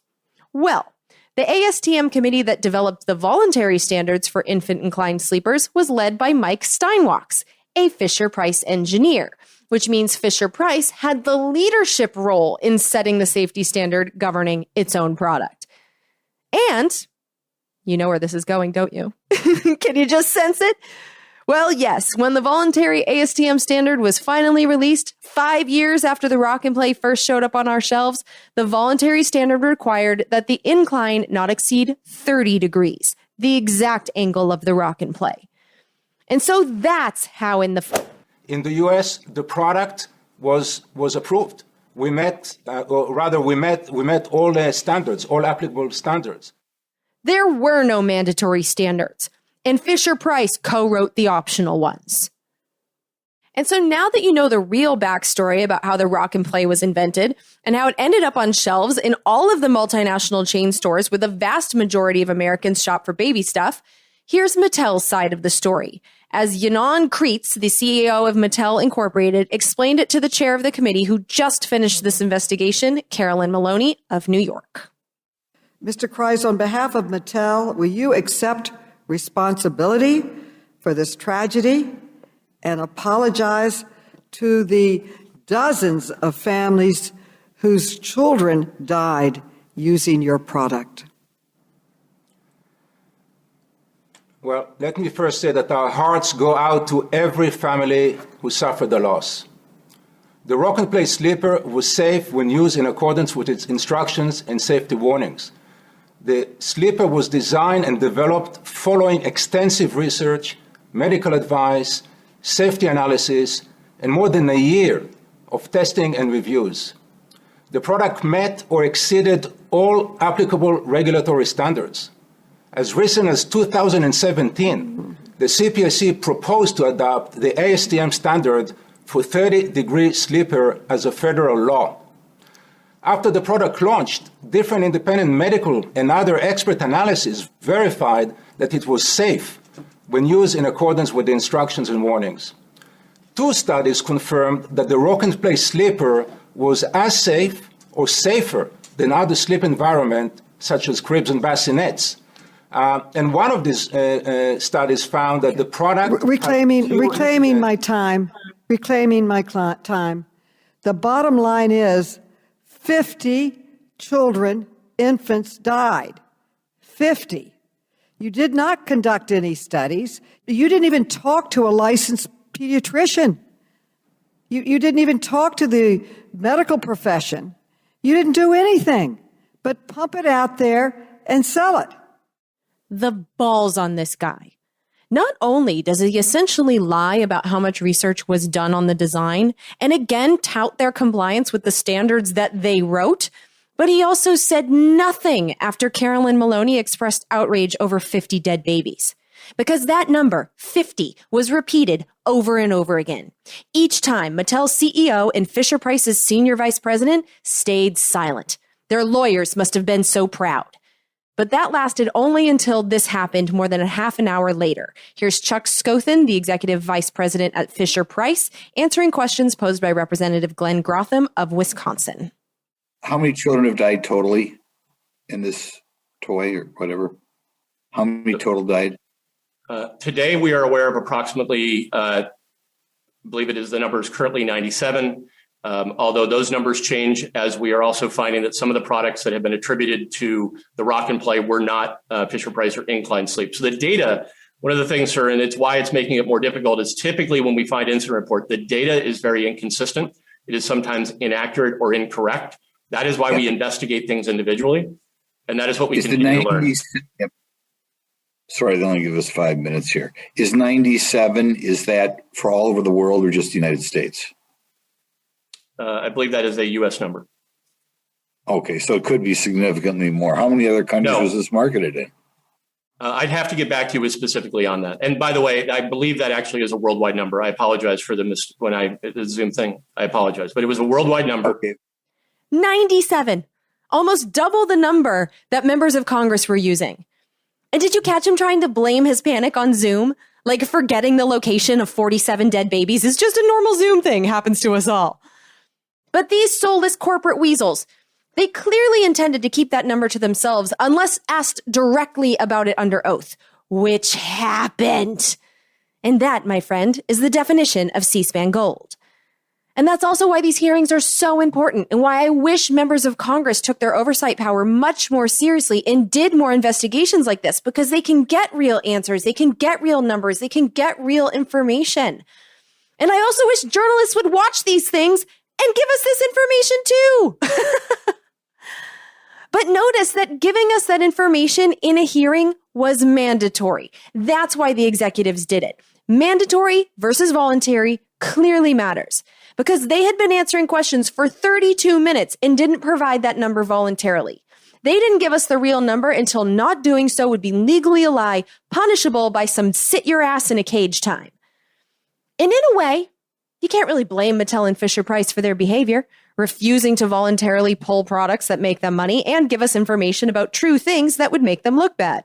S2: Well, the ASTM committee that developed the voluntary standards for infant inclined sleepers was led by Mike Steinwachs, a Fisher-Price engineer, which means Fisher-Price had the leadership role in setting the safety standard governing its own product. And you know where this is going, don't you? Can you just sense it? Well, yes, when the voluntary ASTM standard was finally released 5 years after the rock and play first showed up on our shelves, the voluntary standard required that the incline not exceed 30 degrees, the exact angle of the rock and play. And so that's how in
S7: the U.S., the product was approved. We met all the standards, all applicable standards.
S2: There were no mandatory standards, and Fisher-Price co-wrote the optional ones. And so now that you know the real backstory about how the rock and play was invented and how it ended up on shelves in all of the multinational chain stores where the vast majority of Americans shop for baby stuff, here's Mattel's side of the story, as Ynon Kreitz, the CEO of Mattel Incorporated, explained it to the chair of the committee who just finished this investigation, Carolyn Maloney of New York.
S4: Mr. Kreitz, on behalf of Mattel, will you accept responsibility for this tragedy and apologize to the dozens of families whose children died using your product?
S7: Well, let me first say that our hearts go out to every family who suffered the loss. The rock and play sleeper was safe when used in accordance with its instructions and safety warnings. The sleeper was designed and developed following extensive research, medical advice, safety analysis, and more than a year of testing and reviews. The product met or exceeded all applicable regulatory standards. As recent as 2017, the CPSC proposed to adopt the ASTM standard for 30-degree sleeper as a federal law. After the product launched, different independent medical and other expert analyses verified that it was safe when used in accordance with the instructions and warnings. 2 studies confirmed that the rock and play sleeper was as safe or safer than other sleep environments such as cribs and bassinets. And one of these studies found that the product...
S4: Reclaiming my time. The bottom line is 50 children, infants died. 50. You did not conduct any studies. You didn't even talk to a licensed pediatrician. You didn't even talk to the medical profession. You didn't do anything but pump it out there and sell it.
S2: The balls on this guy. Not only does he essentially lie about how much research was done on the design, and again tout their compliance with the standards that they wrote, but he also said nothing after Carolyn Maloney expressed outrage over 50 dead babies. Because that number, 50, was repeated over and over again. Each time, Mattel's CEO and Fisher-Price's senior vice president stayed silent. Their lawyers must have been so proud. But that lasted only until this happened more than a half an hour later. Here's Chuck Scothen, the executive vice president at Fisher-Price, answering questions posed by Representative Glenn Grotham of Wisconsin.
S13: How many children have died totally in this toy or whatever? How many total died?
S8: Today, we are aware of approximately, I believe it is the number is currently 97. Although those numbers change, as we are also finding that some of the products that have been attributed to the rock and play were not Fisher-Price or incline sleep. So the data, one of the things, sir, and it's why it's making it more difficult, is typically when we find incident report, the data is very inconsistent. It is sometimes inaccurate or incorrect. That is why we investigate things individually. And that is what we continue to learn.
S13: Sorry, they only give us 5 minutes here. Is 97, is that for all over the world or just the United States?
S8: I believe that is a U.S. number.
S13: Okay, so it could be significantly more. How many other countries was this marketed in?
S8: I'd have to get back to you specifically on that. And by the way, I believe that actually is a worldwide number. I apologize for the Zoom thing. I apologize, but it was a worldwide number.
S13: Okay.
S2: 97, almost double the number that members of Congress were using. And did you catch him trying to blame his panic on Zoom? Like forgetting the location of 47 dead babies is just a normal Zoom thing, happens to us all. But these soulless corporate weasels, they clearly intended to keep that number to themselves unless asked directly about it under oath, which happened. And that, my friend, is the definition of C-SPAN gold. And that's also why these hearings are so important and why I wish members of Congress took their oversight power much more seriously and did more investigations like this, because they can get real answers, they can get real numbers, they can get real information. And I also wish journalists would watch these things and give us this information too. But notice that giving us that information in a hearing was mandatory. That's why the executives did it. Mandatory versus voluntary clearly matters, because they had been answering questions for 32 minutes and didn't provide that number voluntarily. They didn't give us the real number until not doing so would be legally a lie, punishable by some sit your ass in a cage time. And in a way, you can't really blame Mattel and Fisher-Price for their behavior, refusing to voluntarily pull products that make them money and give us information about true things that would make them look bad.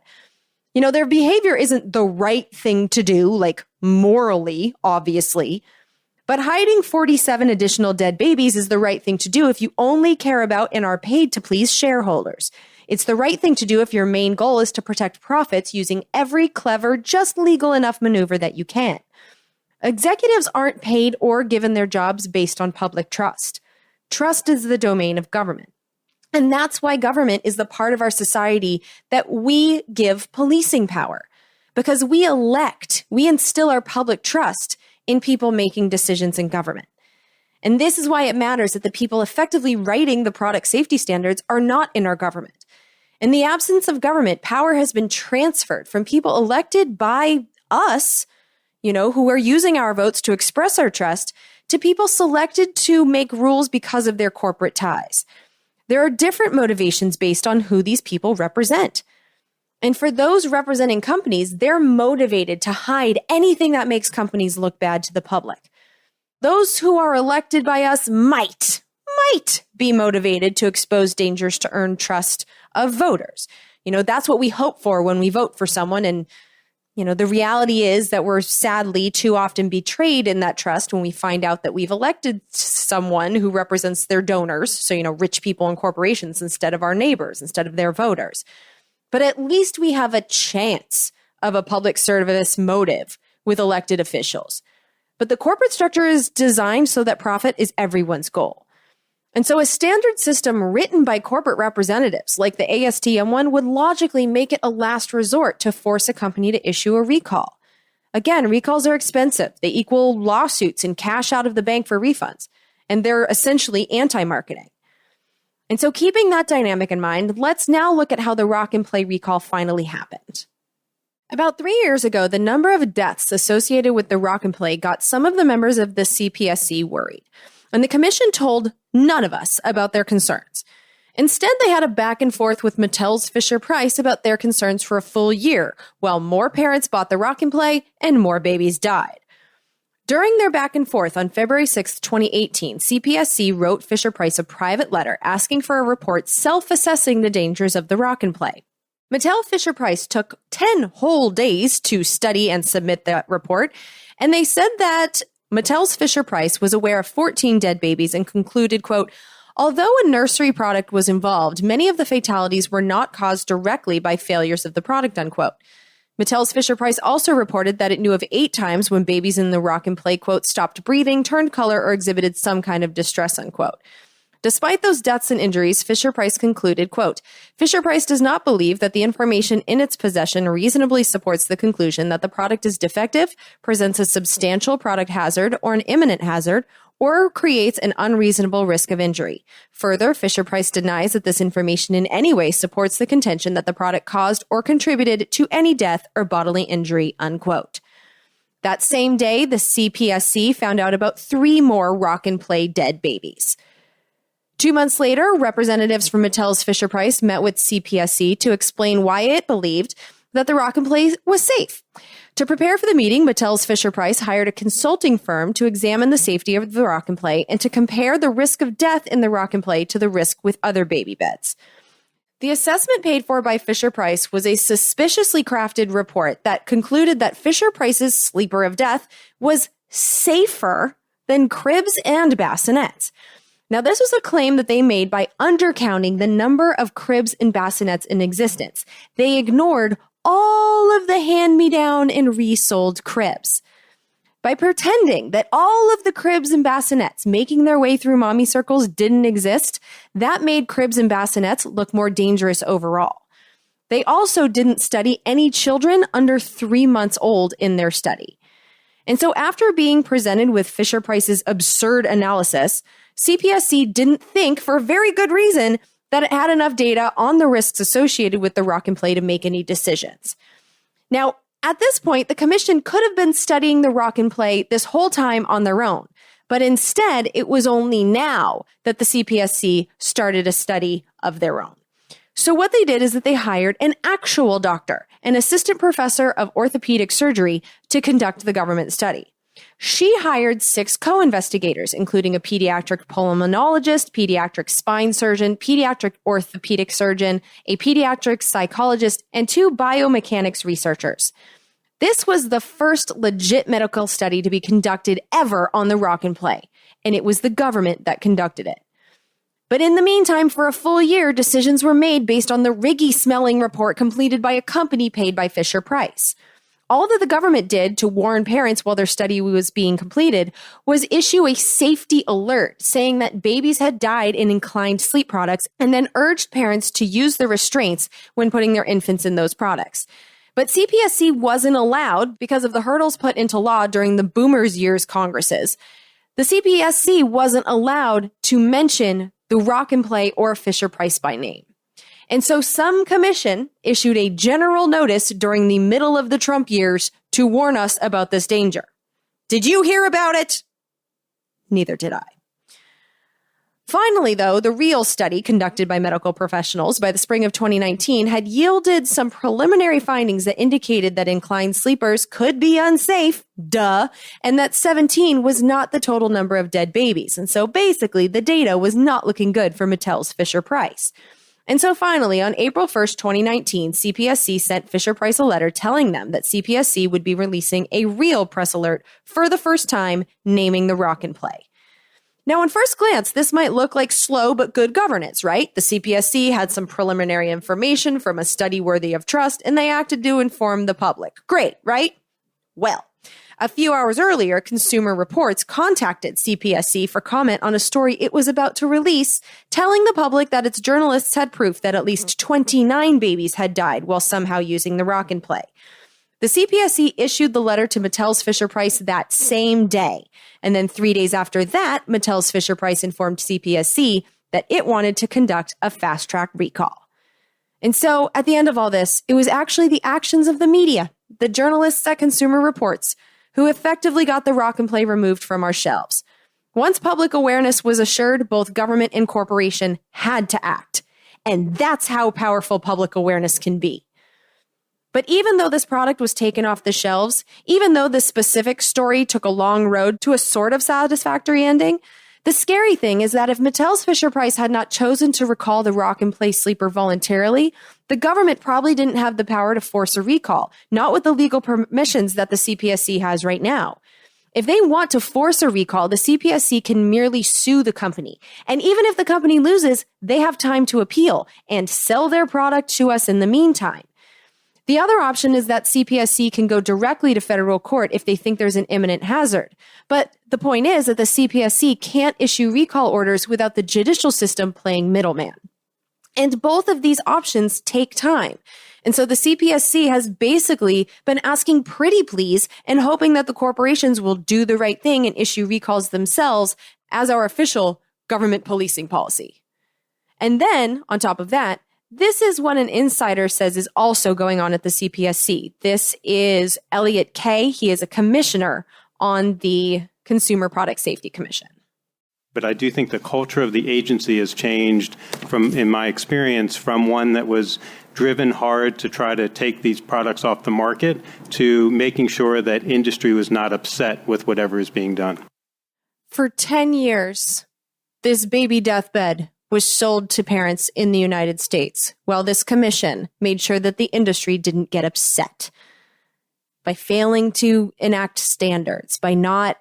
S2: You know, their behavior isn't the right thing to do, like morally, obviously, but hiding 47 additional dead babies is the right thing to do if you only care about and are paid to please shareholders. It's the right thing to do if your main goal is to protect profits using every clever, just legal enough maneuver that you can. Executives aren't paid or given their jobs based on public trust. Trust is the domain of government. And that's why government is the part of our society that we give policing power. Because we instill our public trust in people making decisions in government. And this is why it matters that the people effectively writing the product safety standards are not in our government. In the absence of government, power has been transferred from people elected by us, who are using our votes to express our trust, to people selected to make rules because of their corporate ties. There are different motivations based on who these people represent. And for those representing companies, they're motivated to hide anything that makes companies look bad to the public. Those who are elected by us might be motivated to expose dangers to earn trust of voters. That's what we hope for when we vote for someone. And the reality is that we're sadly too often betrayed in that trust when we find out that we've elected someone who represents their donors. So, rich people and corporations instead of our neighbors, instead of their voters. But at least we have a chance of a public service motive with elected officials. But the corporate structure is designed so that profit is everyone's goal. And so a standard system written by corporate representatives like the ASTM one would logically make it a last resort to force a company to issue a recall. Again, recalls are expensive. They equal lawsuits and cash out of the bank for refunds. And they're essentially anti-marketing. And so keeping that dynamic in mind, let's now look at how the rock and play recall finally happened. About 3 years ago, the number of deaths associated with the rock and play got some of the members of the CPSC worried. And the commission told none of us about their concerns. Instead, they had a back and forth with Mattel's Fisher-Price about their concerns for a full year, while more parents bought the rock and play and more babies died. During their back and forth on February 6, 2018, CPSC wrote Fisher-Price a private letter asking for a report self-assessing the dangers of the rock and play. Mattel Fisher-Price took 10 whole days to study and submit that report, and they said that Mattel's Fisher-Price was aware of 14 dead babies and concluded, quote, although a nursery product was involved, many of the fatalities were not caused directly by failures of the product, unquote. Mattel's Fisher-Price also reported that it knew of 8 times when babies in the rock and play, quote, stopped breathing, turned color, or exhibited some kind of distress, unquote. Despite those deaths and injuries, Fisher-Price concluded, quote, Fisher-Price does not believe that the information in its possession reasonably supports the conclusion that the product is defective, presents a substantial product hazard or an imminent hazard, or creates an unreasonable risk of injury. Further, Fisher-Price denies that this information in any way supports the contention that the product caused or contributed to any death or bodily injury, unquote. That same day, the CPSC found out about 3 more rock and play dead babies. 2 months later, representatives from Mattel's Fisher-Price met with CPSC to explain why it believed that the rock and play was safe. To prepare for the meeting, Mattel's Fisher-Price hired a consulting firm to examine the safety of the rock and play and to compare the risk of death in the rock and play to the risk with other baby beds. The assessment paid for by Fisher-Price was a suspiciously crafted report that concluded that Fisher-Price's sleeper of death was safer than cribs and bassinets. Now, this was a claim that they made by undercounting the number of cribs and bassinets in existence. They ignored all of the hand-me-down and resold cribs. By pretending that all of the cribs and bassinets making their way through mommy circles didn't exist, that made cribs and bassinets look more dangerous overall. They also didn't study any children under 3 months old in their study. And so after being presented with Fisher-Price's absurd analysis, CPSC didn't think, for a very good reason, that it had enough data on the risks associated with the rock and play to make any decisions. Now, at this point, the commission could have been studying the rock and play this whole time on their own, but instead, it was only now that the CPSC started a study of their own. So what they did is that they hired an actual doctor, an assistant professor of orthopedic surgery, to conduct the government study. She hired 6 co-investigators, including a pediatric pulmonologist, pediatric spine surgeon, pediatric orthopedic surgeon, a pediatric psychologist, and 2 biomechanics researchers. This was the first legit medical study to be conducted ever on the rock and play, and it was the government that conducted it. But in the meantime, for a full year, decisions were made based on the riggy-smelling report completed by a company paid by Fisher-Price. All that the government did to warn parents while their study was being completed was issue a safety alert saying that babies had died in inclined sleep products and then urged parents to use the restraints when putting their infants in those products. But CPSC wasn't allowed because of the hurdles put into law during the Boomers' years Congresses. The CPSC wasn't allowed to mention the rock and play or Fisher-Price by name. And so some commission issued a general notice during the middle of the Trump years to warn us about this danger. Did you hear about it? Neither did I. Finally, though, the real study conducted by medical professionals by the spring of 2019 had yielded some preliminary findings that indicated that inclined sleepers could be unsafe, and that 17 was not the total number of dead babies. And so basically, the data was not looking good for Mattel's Fisher-Price. And so finally, on April 1st, 2019, CPSC sent Fisher-Price a letter telling them that CPSC would be releasing a real press alert for the first time, naming the rock and play. Now, on first glance, this might look like slow but good governance, right? The CPSC had some preliminary information from a study worthy of trust, and they acted to inform the public. Great, right? Well, a few hours earlier, Consumer Reports contacted CPSC for comment on a story it was about to release, telling the public that its journalists had proof that at least 29 babies had died while somehow using the rock and play. The CPSC issued the letter to Mattel's Fisher-Price that same day. And then 3 days after that, Mattel's Fisher-Price informed CPSC that it wanted to conduct a fast-track recall. And so, at the end of all this, it was actually the actions of the media, the journalists at Consumer Reports, who effectively got the rock and play removed from our shelves. Once public awareness was assured, both government and corporation had to act. And that's how powerful public awareness can be. But even though this product was taken off the shelves, even though this specific story took a long road to a sort of satisfactory ending, the scary thing is that if Mattel's Fisher-Price had not chosen to recall the rock and play sleeper voluntarily, the government probably didn't have the power to force a recall, not with the legal permissions that the CPSC has right now. If they want to force a recall, the CPSC can merely sue the company. And even if the company loses, they have time to appeal and sell their product to us in the meantime. The other option is that CPSC can go directly to federal court if they think there's an imminent hazard. But the point is that the CPSC can't issue recall orders without the judicial system playing middleman. And both of these options take time. And so the CPSC has basically been asking pretty please and hoping that the corporations will do the right thing and issue recalls themselves as our official government policing policy. And then, on top of that, this is what an insider says is also going on at the CPSC. This is Elliot Kay. He is a commissioner on the Consumer Product Safety Commission.
S14: But I do think the culture of the agency has changed from, in my experience, from one that was driven hard to try to take these products off the market to making sure that industry was not upset with whatever is being done.
S2: For 10 years, this baby deathbed was sold to parents in the United States, while this commission made sure that the industry didn't get upset by failing to enact standards, by not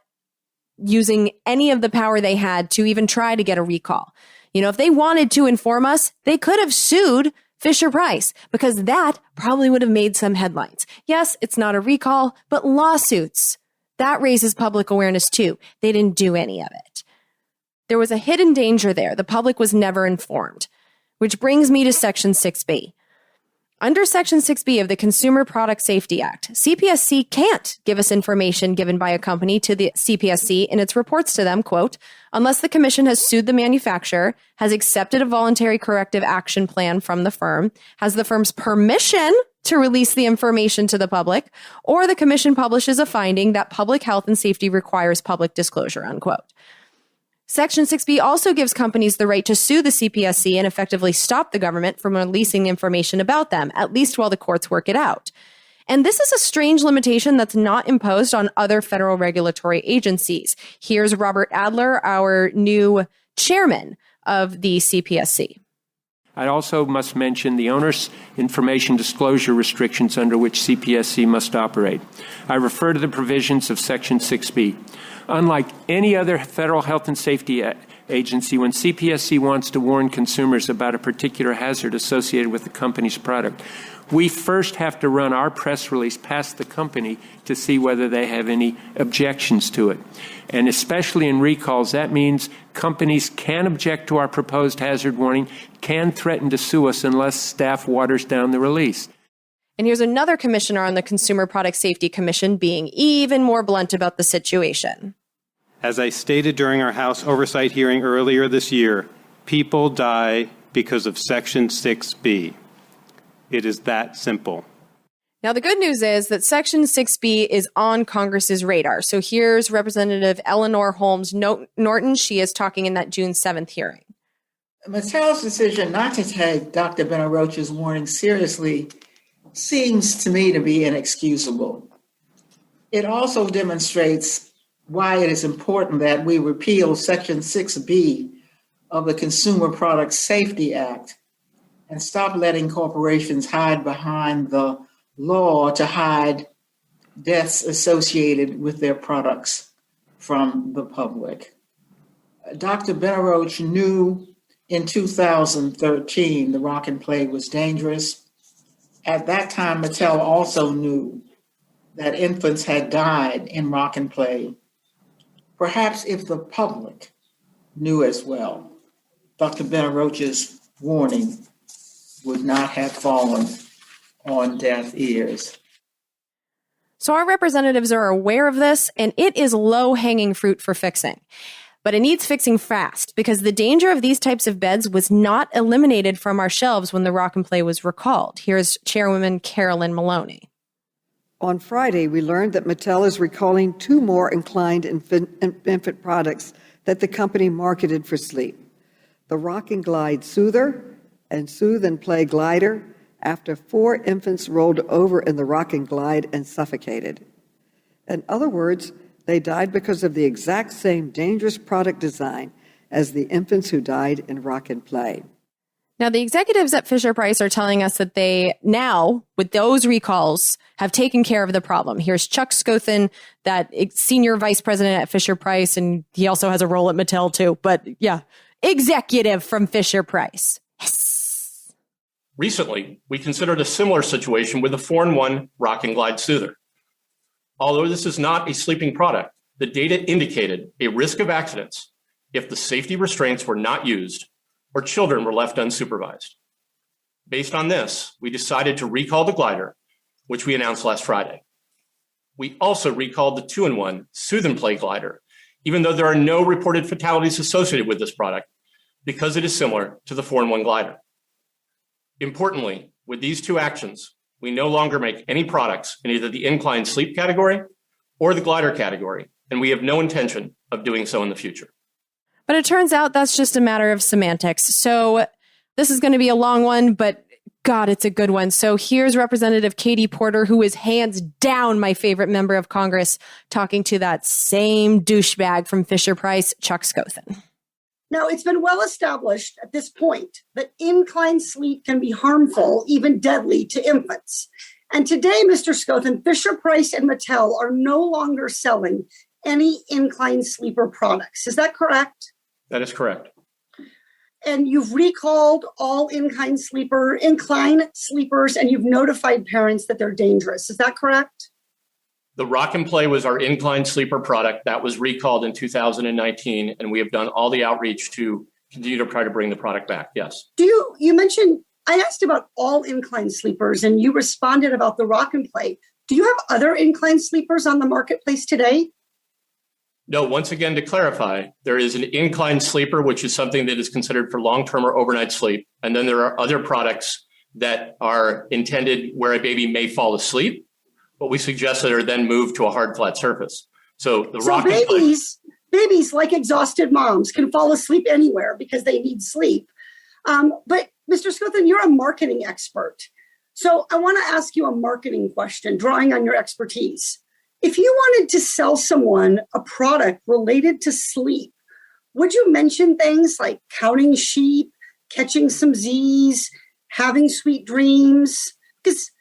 S2: using any of the power they had to even try to get a recall. You know, if they wanted to inform us, they could have sued Fisher-Price, because that probably would have made some headlines. Yes, it's not a recall, but lawsuits, that raises public awareness too. They didn't do any of it. There was a hidden danger there. The public was never informed, which brings me to Section 6B. Under Section 6B of the Consumer Product Safety Act, CPSC can't give us information given by a company to the CPSC in its reports to them, quote, unless the commission has sued the manufacturer, has accepted a voluntary corrective action plan from the firm, has the firm's permission to release the information to the public, or the commission publishes a finding that public health and safety requires public disclosure, unquote. Section 6B also gives companies the right to sue the CPSC and effectively stop the government from releasing information about them, at least while the courts work it out. And this is a strange limitation that's not imposed on other federal regulatory agencies. Here's Robert Adler, our new chairman of the CPSC.
S12: I also must mention the onerous information disclosure restrictions under which CPSC must operate. I refer to the provisions of Section 6B. Unlike any other federal health and safety agency, when CPSC wants to warn consumers about a particular hazard associated with the company's product, we first have to run our press release past the company to see whether they have any objections to it. And especially in recalls, that means companies can object to our proposed hazard warning, can threaten to sue us unless staff waters down the release.
S2: And here's another commissioner on the Consumer Product Safety Commission being even more blunt about the situation.
S14: As I stated during our House oversight hearing earlier this year, people die because of Section 6B. It is that simple.
S2: Now, the good news is that Section 6B is on Congress's radar. So here's Representative Eleanor Holmes Norton. She is talking in that June 7th hearing.
S6: Mattel's decision not to take Dr. Benaroch's warning seriously seems to me to be inexcusable. It also demonstrates why it is important that we repeal Section 6B of the Consumer Product Safety Act and stop letting corporations hide behind the law to hide deaths associated with their products from the public. Dr. Benaroch knew in 2013 the rock and play was dangerous. At that time, Mattel also knew that infants had died in rock and play. Perhaps if the public knew as well, Dr. Benaroch's warning would not have fallen on deaf ears.
S2: So our representatives are aware of this, and it is low-hanging fruit for fixing. But it needs fixing fast, because the danger of these types of beds was not eliminated from our shelves when the rock and play was recalled. Here's Chairwoman Carolyn Maloney.
S4: On Friday, we learned that Mattel is recalling 2 more inclined infant products that the company marketed for sleep: the Rock and Glide Soother and Soothe and Play Glider, after 4 infants rolled over in the Rock and Glide and suffocated. In other words, they died because of the exact same dangerous product design as the infants who died in Rock and Play.
S2: Now, the executives at Fisher-Price are telling us that they now, with those recalls, have taken care of the problem. Here's Chuck Scothen, that senior vice president at Fisher-Price, and he also has a role at Mattel too. But yeah, executive from Fisher-Price. Yes.
S8: Recently, we considered a similar situation with the 4-in-1 Rock and Glide Soother. Although this is not a sleeping product, the data indicated a risk of accidents if the safety restraints were not used or children were left unsupervised. Based on this, we decided to recall the glider, which we announced last Friday. We also recalled the 2-in-1 Soothe and Play glider, even though there are no reported fatalities associated with this product, because it is similar to the 4-in-1 glider. Importantly, with these two actions, we no longer make any products in either the incline sleep category or the glider category, and we have no intention of doing so in the future.
S2: But it turns out that's just a matter of semantics. So this is going to be a long one, but God, it's a good one. So here's Representative Katie Porter, who is hands down my favorite member of Congress, talking to that same douchebag from Fisher-Price, Chuck Skothen.
S15: Now, it's been well established at this point that incline sleep can be harmful, even deadly, to infants. And today, Mr. Skothen, Fisher-Price and Mattel are no longer selling any incline sleeper products. Is that correct?
S8: That is correct.
S15: And you've recalled all incline sleepers, and you've notified parents that they're dangerous. Is that correct?
S8: The Rock and Play was our incline sleeper product that was recalled in 2019, and we have done all the outreach to continue to try to bring the product back. Yes.
S15: You mentioned, I asked about all incline sleepers, and you responded about the Rock and Play. Do you have other incline sleepers on the marketplace today?
S8: No, once again, to clarify, there is an incline sleeper, which is something that is considered for long-term or overnight sleep. And then there are other products that are intended where a baby may fall asleep, but we suggest that are then moved to a hard, flat surface. So
S15: babies, like exhausted moms, can fall asleep anywhere because they need sleep. But Mr. Skothen, you're a marketing expert. So I want to ask you a marketing question, drawing on your expertise. If you wanted to sell someone a product related to sleep, would you mention things like counting sheep, catching some Z's, having sweet dreams? Because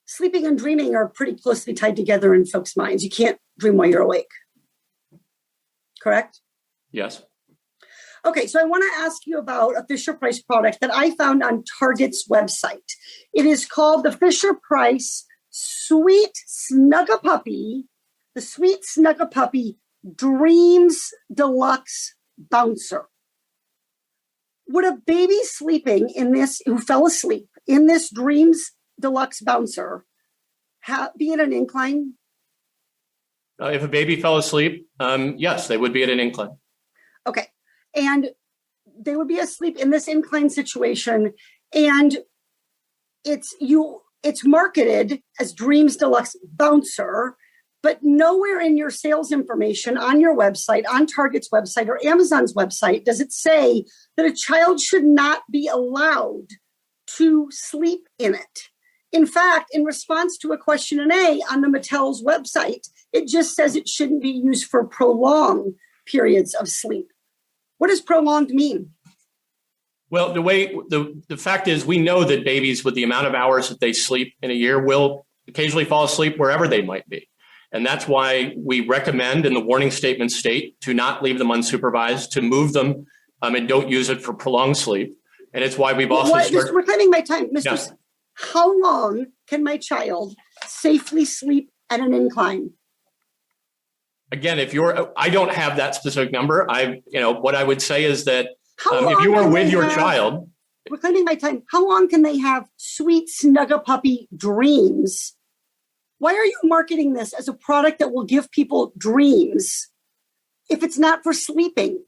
S15: sleeping and dreaming are pretty closely tied together in folks' minds. You can't dream while you're awake. Correct?
S8: Yes.
S15: Okay, so I want to ask you about a Fisher-Price product that I found on Target's website. It is called the Fisher-Price Sweet Snug-a-Puppy, the Sweet Snug-a-Puppy Dreams Deluxe Bouncer. Would a baby sleeping in this, who fell asleep in this Dreams Deluxe Bouncer, be in an incline?
S8: If a baby fell asleep, yes, they would be at an incline.
S15: Okay. And they would be asleep in this incline situation. And it's marketed as Dreams Deluxe Bouncer, but nowhere in your sales information on your website, on Target's website or Amazon's website, does it say that a child should not be allowed to sleep in it. In fact, in response to a question and A on the Mattel's website, it just says it shouldn't be used for prolonged periods of sleep. What does prolonged mean?
S8: Well, the fact is, we know that babies with the amount of hours that they sleep in a year will occasionally fall asleep wherever they might be. And that's why we recommend in the warning statement state to not leave them unsupervised, to move them and don't use it for prolonged sleep. And it's why we've also
S15: We're claiming my time. Mr.
S8: Yes.
S15: How long can my child safely sleep at an incline?
S8: Again, I don't have that specific number. What I would say is that if you are with your child.
S15: We're claiming my time. How long can they have sweet Snug-a-Puppy dreams? Why are you marketing this as a product that will give people dreams if it's not for sleeping?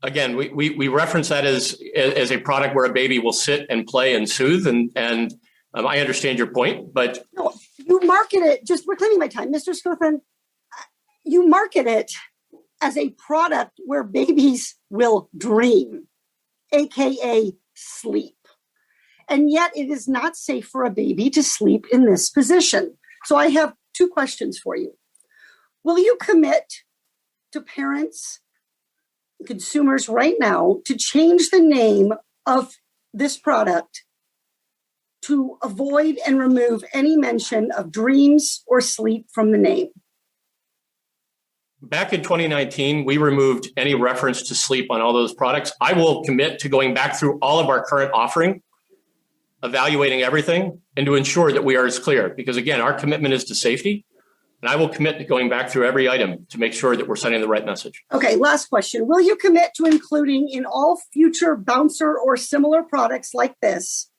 S8: Again, we reference that as a product where a baby will sit and play and soothe, and I understand your point, but
S15: no, you market it. Just reclaiming my time, Mr. Skothen. You market it as a product where babies will dream, aka sleep, and yet it is not safe for a baby to sleep in this position. So I have two questions for you. Will you commit to parents, consumers right now, to change the name of this product to avoid and remove any mention of dreams or sleep from the name?
S8: Back in 2019, we removed any reference to sleep on all those products. I will commit to going back through all of our current offering, evaluating everything, and to ensure that we are as clear. Because again, our commitment is to safety. And I will commit to going back through every item to make sure that we're sending the right message.
S15: Okay, last question. Will you commit to including in all future bouncer or similar products like this,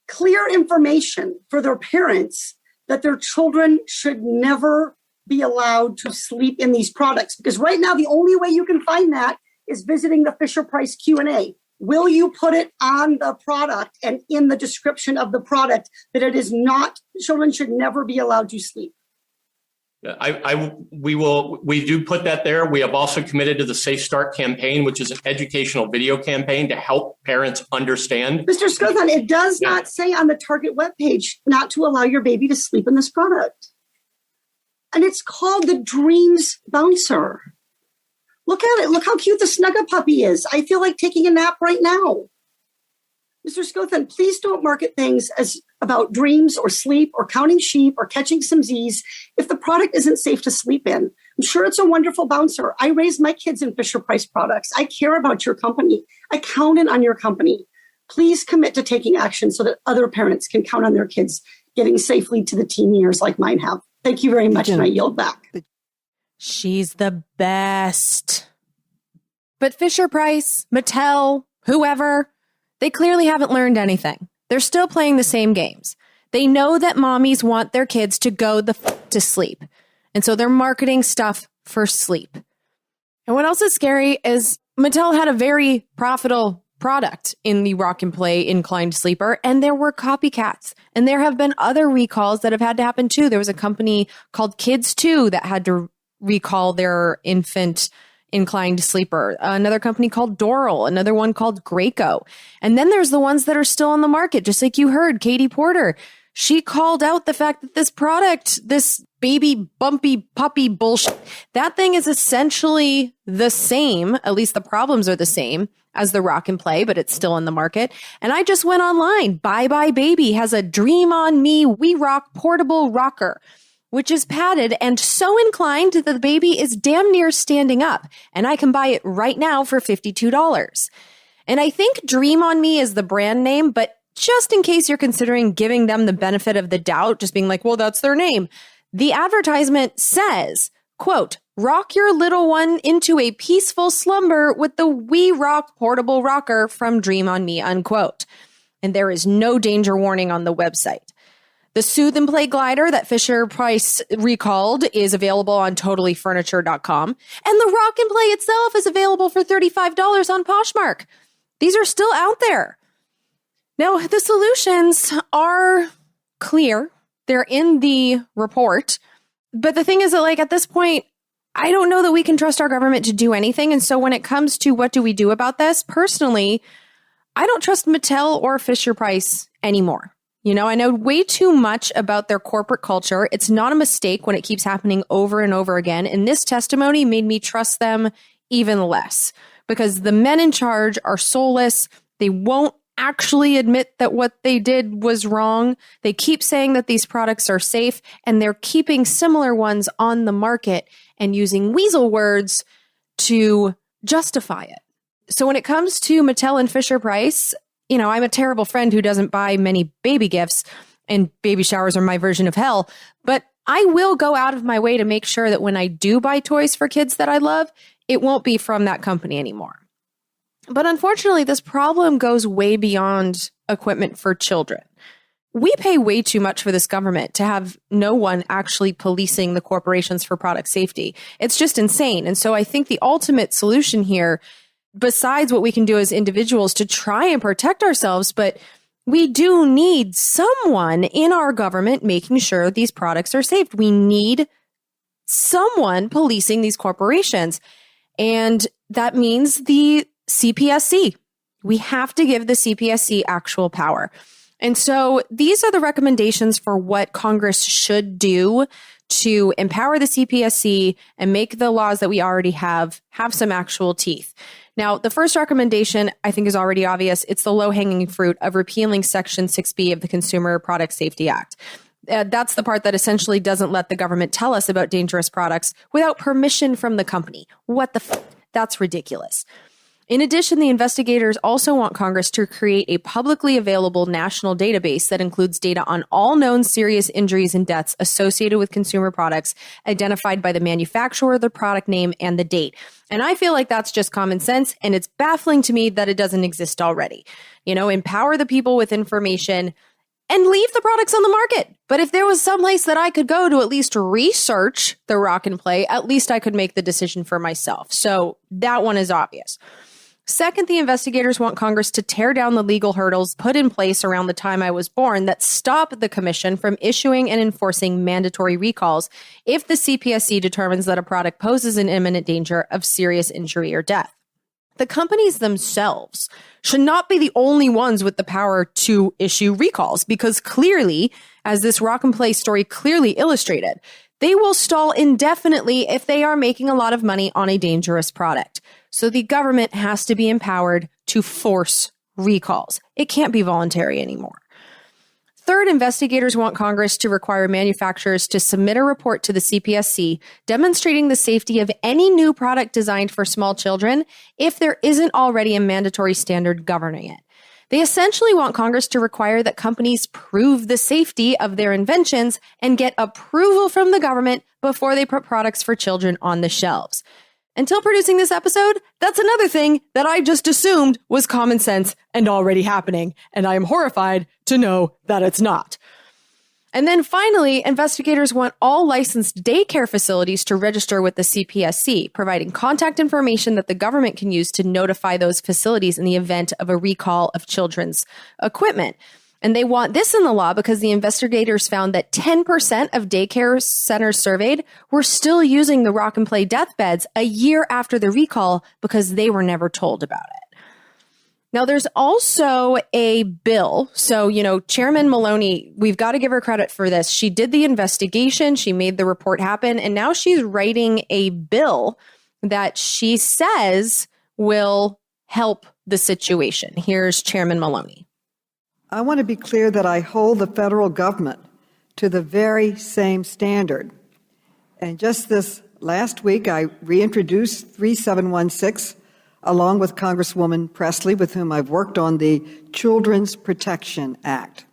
S15: clear information for their parents that their children should never be allowed to sleep in these products? Because right now, the only way you can find that is visiting the Fisher-Price Q&A. Will you put it on the product and in the description of the product that it is not, children should never be allowed to sleep?
S8: We do put that there. We have also committed to the Safe Start campaign, which is an educational video campaign to help parents understand.
S15: Mr. Scothan, it does not say on the Target webpage not to allow your baby to sleep in this product. And it's called the Dreams Bouncer. Look at it. Look how cute the Snugga puppy is. I feel like taking a nap right now. Mr. Scothan, please don't market things as about dreams or sleep or counting sheep or catching some Z's if the product isn't safe to sleep in. I'm sure it's a wonderful bouncer. I raised my kids in Fisher-Price products. I care about your company. I counted on your company. Please commit to taking action so that other parents can count on their kids getting safely to the teen years like mine have. Thank you very much, and I yield back.
S2: She's the best. But Fisher-Price, Mattel, whoever, they clearly haven't learned anything. They're still playing the same games. They know that mommies want their kids to go to sleep. And so they're marketing stuff for sleep. And what else is scary is Mattel had a very profitable product in the Rock and Play inclined sleeper, and there were copycats. And there have been other recalls that have had to happen too. There was a company called Kids 2 that had to recall their infant inclined sleeper, another company called Doral, another one called Graco. And then there's the ones that are still on the market, just like you heard, Katie Porter. She called out the fact that this product, this baby bumpy puppy bullshit, that thing is essentially the same, at least the problems are the same as the Rock and Play, but it's still in the market. And I just went online. Bye Bye Baby has a Dream on Me We Rock portable rocker, which is padded and so inclined that the baby is damn near standing up. And I can buy it right now for $52. And I think Dream on Me is the brand name, but just in case you're considering giving them the benefit of the doubt, just being like, well, that's their name. The advertisement says, quote, rock your little one into a peaceful slumber with the We Rock portable rocker from Dream on Me, unquote. And there is no danger warning on the website. The Soothe and Play glider that Fisher-Price recalled is available on totallyfurniture.com. And the Rock and Play itself is available for $35 on Poshmark. These are still out there. Now, the solutions are clear. They're in the report. But the thing is that, like, at this point, I don't know that we can trust our government to do anything. And so when it comes to what do we do about this, personally, I don't trust Mattel or Fisher-Price anymore. You know, I know way too much about their corporate culture. It's not a mistake when it keeps happening over and over again. And this testimony made me trust them even less because the men in charge are soulless. They won't actually admit that what they did was wrong. They keep saying that these products are safe, and they're keeping similar ones on the market and using weasel words to justify it. So when it comes to Mattel and Fisher-Price, you know, I'm a terrible friend who doesn't buy many baby gifts, and baby showers are my version of hell. But I will go out of my way to make sure that when I do buy toys for kids that I love, it won't be from that company anymore. But unfortunately, this problem goes way beyond equipment for children. We pay way too much for this government to have no one actually policing the corporations for product safety. It's just insane. And so I think the ultimate solution here, besides what we can do as individuals to try and protect ourselves, but we do need someone in our government making sure these products are safe. We need someone policing these corporations. And that means the CPSC. We have to give the CPSC actual power. And so these are the recommendations for what Congress should do to empower the CPSC and make the laws that we already have some actual teeth. Now, the first recommendation, I think, is already obvious. It's the low-hanging fruit of repealing Section 6B of the Consumer Product Safety Act. That's the part that essentially doesn't let the government tell us about dangerous products without permission from the company. What the That's ridiculous. In addition, the investigators also want Congress to create a publicly available national database that includes data on all known serious injuries and deaths associated with consumer products identified by the manufacturer, the product name, and the date. And I feel like that's just common sense, and it's baffling to me that it doesn't exist already. Empower the people with information and leave the products on the market. But if there was some place that I could go to at least research the rock and play, at least I could make the decision for myself. So that one is obvious. Second, the investigators want Congress to tear down the legal hurdles put in place around the time I was born that stop the commission from issuing and enforcing mandatory recalls if the CPSC determines that a product poses an imminent danger of serious injury or death. The companies themselves should not be the only ones with the power to issue recalls because clearly, as this rock and play story clearly illustrated, they will stall indefinitely if they are making a lot of money on a dangerous product. So the government has to be empowered to force recalls. It can't be voluntary anymore. Third, investigators want Congress to require manufacturers to submit a report to the CPSC demonstrating the safety of any new product designed for small children if there isn't already a mandatory standard governing it. They essentially want Congress to require that companies prove the safety of their inventions and get approval from the government before they put products for children on the shelves. Until producing this episode, that's another thing that I just assumed was common sense and already happening, and I am horrified to know that it's not. And then finally, investigators want all licensed daycare facilities to register with the CPSC, providing contact information that the government can use to notify those facilities in the event of a recall of children's equipment. And they want this in the law because the investigators found that 10% of daycare centers surveyed were still using the rock and play deathbeds a year after the recall because they were never told about it. Now, there's also a bill. So, Chairman Maloney, we've got to give her credit for this. She did the investigation. She made the report happen. And now she's writing a bill that she says will help the situation. Here's Chairman Maloney.
S4: I want to be clear that I hold the federal government to the very same standard. And just this last week, I reintroduced 3716 along with Congresswoman Presley, with whom I've worked on the Children's Protection Act.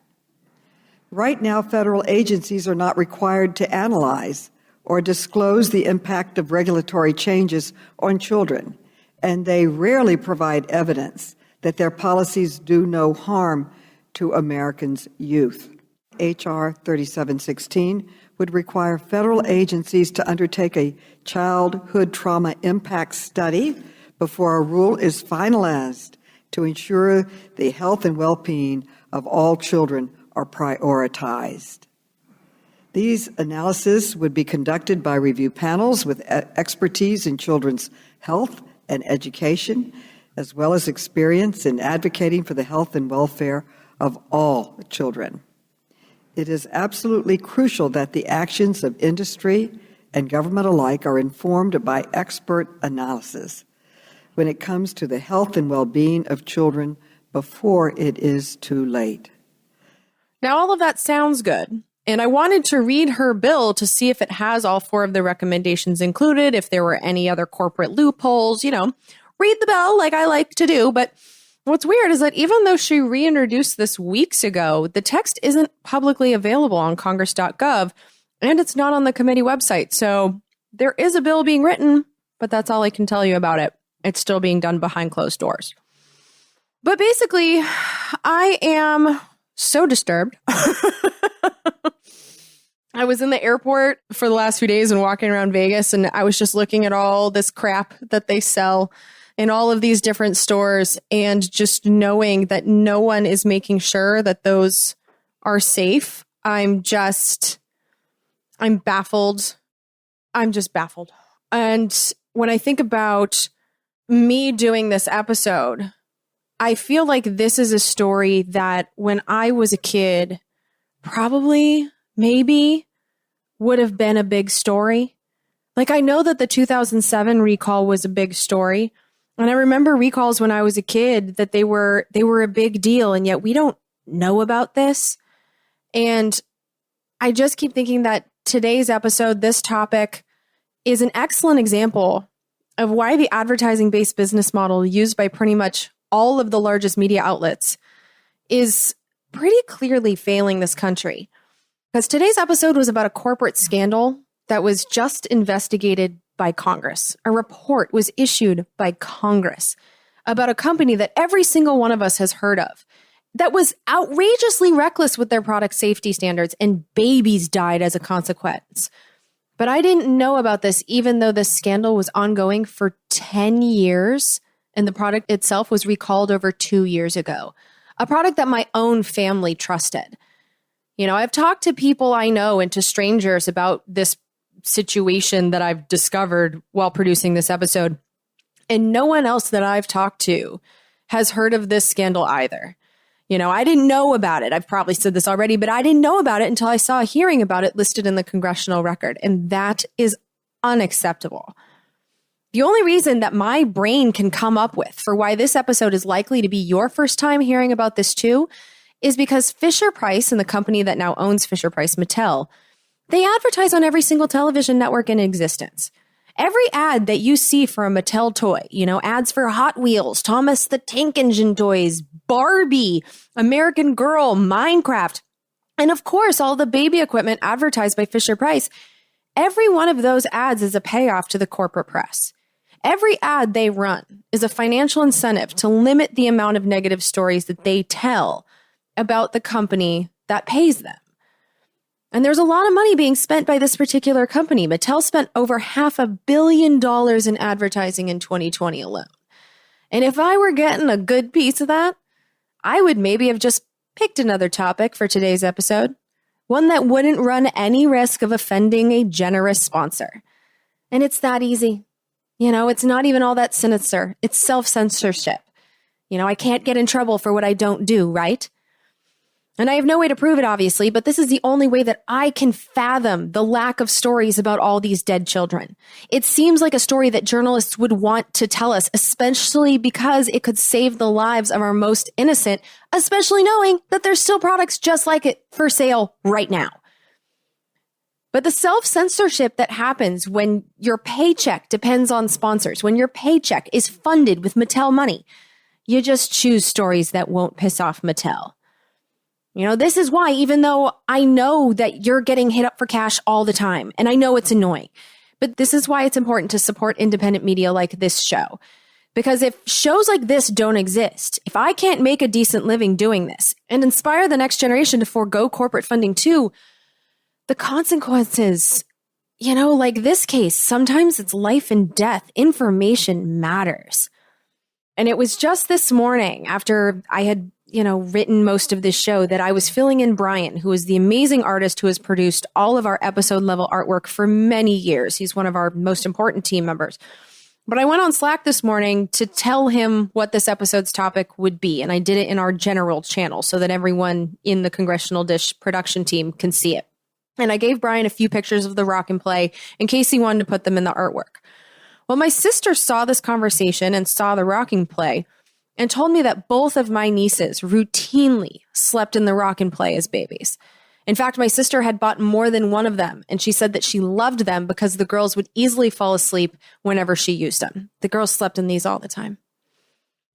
S4: Right now, federal agencies are not required to analyze or disclose the impact of regulatory changes on children, and they rarely provide evidence that their policies do no harm to Americans' youth. H.R. 3716 would require federal agencies to undertake a childhood trauma impact study before a rule is finalized to ensure the health and well-being of all children are prioritized. These analyses would be conducted by review panels with expertise in children's health and education, as well as experience in advocating for the health and welfare of all children. It is absolutely crucial that the actions of industry and government alike are informed by expert analysis when it comes to the health and well-being of children before it is too late.
S2: Now, all of that sounds good. And I wanted to read her bill to see if it has all 4 of the recommendations included, if there were any other corporate loopholes, read the bill like I like to do. But what's weird is that even though she reintroduced this weeks ago, the text isn't publicly available on congress.gov, and it's not on the committee website. So there is a bill being written, but that's all I can tell you about it. It's still being done behind closed doors. But basically, I am so disturbed. I was in the airport for the last few days and walking around Vegas, and I was just looking at all this crap that they sell in all of these different stores, and just knowing that no one is making sure that those are safe. I'm baffled. I'm just baffled. And when I think about me doing this episode, I feel like this is a story that when I was a kid, probably, maybe, would have been a big story. Like, I know that the 2007 recall was a big story. And I remember recalls when I was a kid that they were a big deal, and yet we don't know about this. And I just keep thinking that today's episode, this topic, is an excellent example of why the advertising-based business model used by pretty much all of the largest media outlets is pretty clearly failing this country. Because today's episode was about a corporate scandal that was just investigated by Congress. A report was issued by Congress about a company that every single one of us has heard of that was outrageously reckless with their product safety standards, and babies died as a consequence. But I didn't know about this, even though this scandal was ongoing for 10 years and the product itself was recalled over 2 years ago. A product that my own family trusted. You know, I've talked to people I know and to strangers about this situation that I've discovered while producing this episode, and no one else that I've talked to has heard of this scandal either. You know, I didn't know about it. I've probably said this already, but I didn't know about it until I saw a hearing about it listed in the congressional record, and that is unacceptable. The only reason that my brain can come up with for why this episode is likely to be your first time hearing about this too is because Fisher-Price and the company that now owns Fisher-Price, Mattel, they advertise on every single television network in existence. Every ad that you see for a Mattel toy, you know, ads for Hot Wheels, Thomas the Tank Engine toys, Barbie, American Girl, Minecraft, and of course, all the baby equipment advertised by Fisher-Price, every one of those ads is a payoff to the corporate press. Every ad they run is a financial incentive to limit the amount of negative stories that they tell about the company that pays them. And there's a lot of money being spent by this particular company. Mattel spent over $500 million in advertising in 2020 alone. And if I were getting a good piece of that, I would maybe have just picked another topic for today's episode, one that wouldn't run any risk of offending a generous sponsor. And it's that easy. You know, it's not even all that sinister. It's self-censorship. You know, I can't get in trouble for what I don't do, right? And I have no way to prove it, obviously, but this is the only way that I can fathom the lack of stories about all these dead children. It seems like a story that journalists would want to tell us, especially because it could save the lives of our most innocent, especially knowing that there's still products just like it for sale right now. But the self-censorship that happens when your paycheck depends on sponsors, when your paycheck is funded with Mattel money, you just choose stories that won't piss off Mattel. You know, this is why, even though I know that you're getting hit up for cash all the time, and I know it's annoying, but this is why it's important to support independent media like this show. Because if shows like this don't exist, if I can't make a decent living doing this and inspire the next generation to forego corporate funding too, the consequences, you know, like this case, sometimes it's life and death. Information matters. And it was just this morning after I had written most of this show that I was filling in Brian, who is the amazing artist who has produced all of our episode level artwork for many years. He's one of our most important team members. But I went on Slack this morning to tell him what this episode's topic would be. And I did it in our general channel so that everyone in the Congressional Dish production team can see it. And I gave Brian a few pictures of the rock and play in case he wanted to put them in the artwork. Well, my sister saw this conversation and saw the rocking play and told me that both of my nieces routinely slept in the rock and play as babies. In fact, my sister had bought more than one of them, and she said that she loved them because the girls would easily fall asleep whenever she used them. The girls slept in these all the time.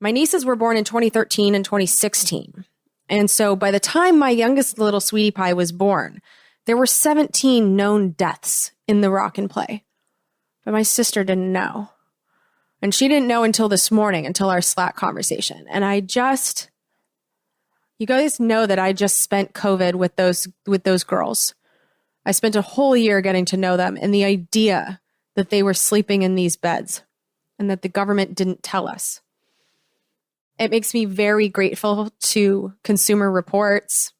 S2: My nieces were born in 2013 and 2016. And so by the time my youngest little sweetie pie was born, there were 17 known deaths in the rock and play. But my sister didn't know. And she didn't know until this morning, until our Slack conversation. And you guys know that I just spent COVID with those girls. I spent a whole year getting to know them, and the idea that they were sleeping in these beds and that the government didn't tell us. It makes me very grateful to Consumer Reports,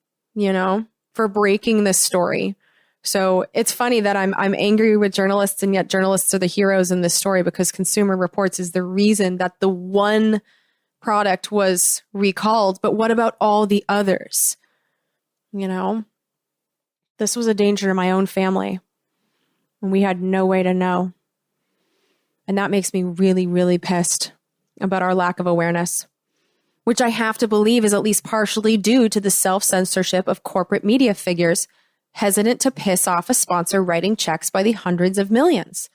S2: for breaking this story. So it's funny that I'm angry with journalists, and yet journalists are the heroes in this story because Consumer Reports is the reason that the one product was recalled. But what about all the others? This was a danger to my own family, and we had no way to know. And that makes me really, really pissed about our lack of awareness, which I have to believe is at least partially due to the self-censorship of corporate media figures hesitant to piss off a sponsor writing checks by the hundreds of millions.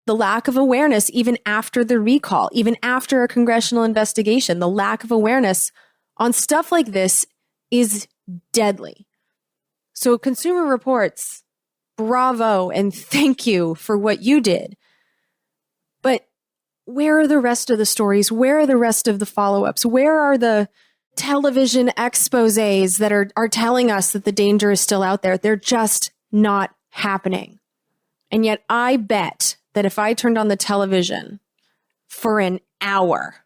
S2: The lack of awareness, even after the recall, even after a congressional investigation, the lack of awareness on stuff like this is deadly. So Consumer Reports, bravo and thank you for what you did. But where are the rest of the stories? Where are the rest of the follow-ups? Where are the television exposés that are telling us that the danger is still out there? They're just not happening. And yet I bet that if I turned on the television for an hour,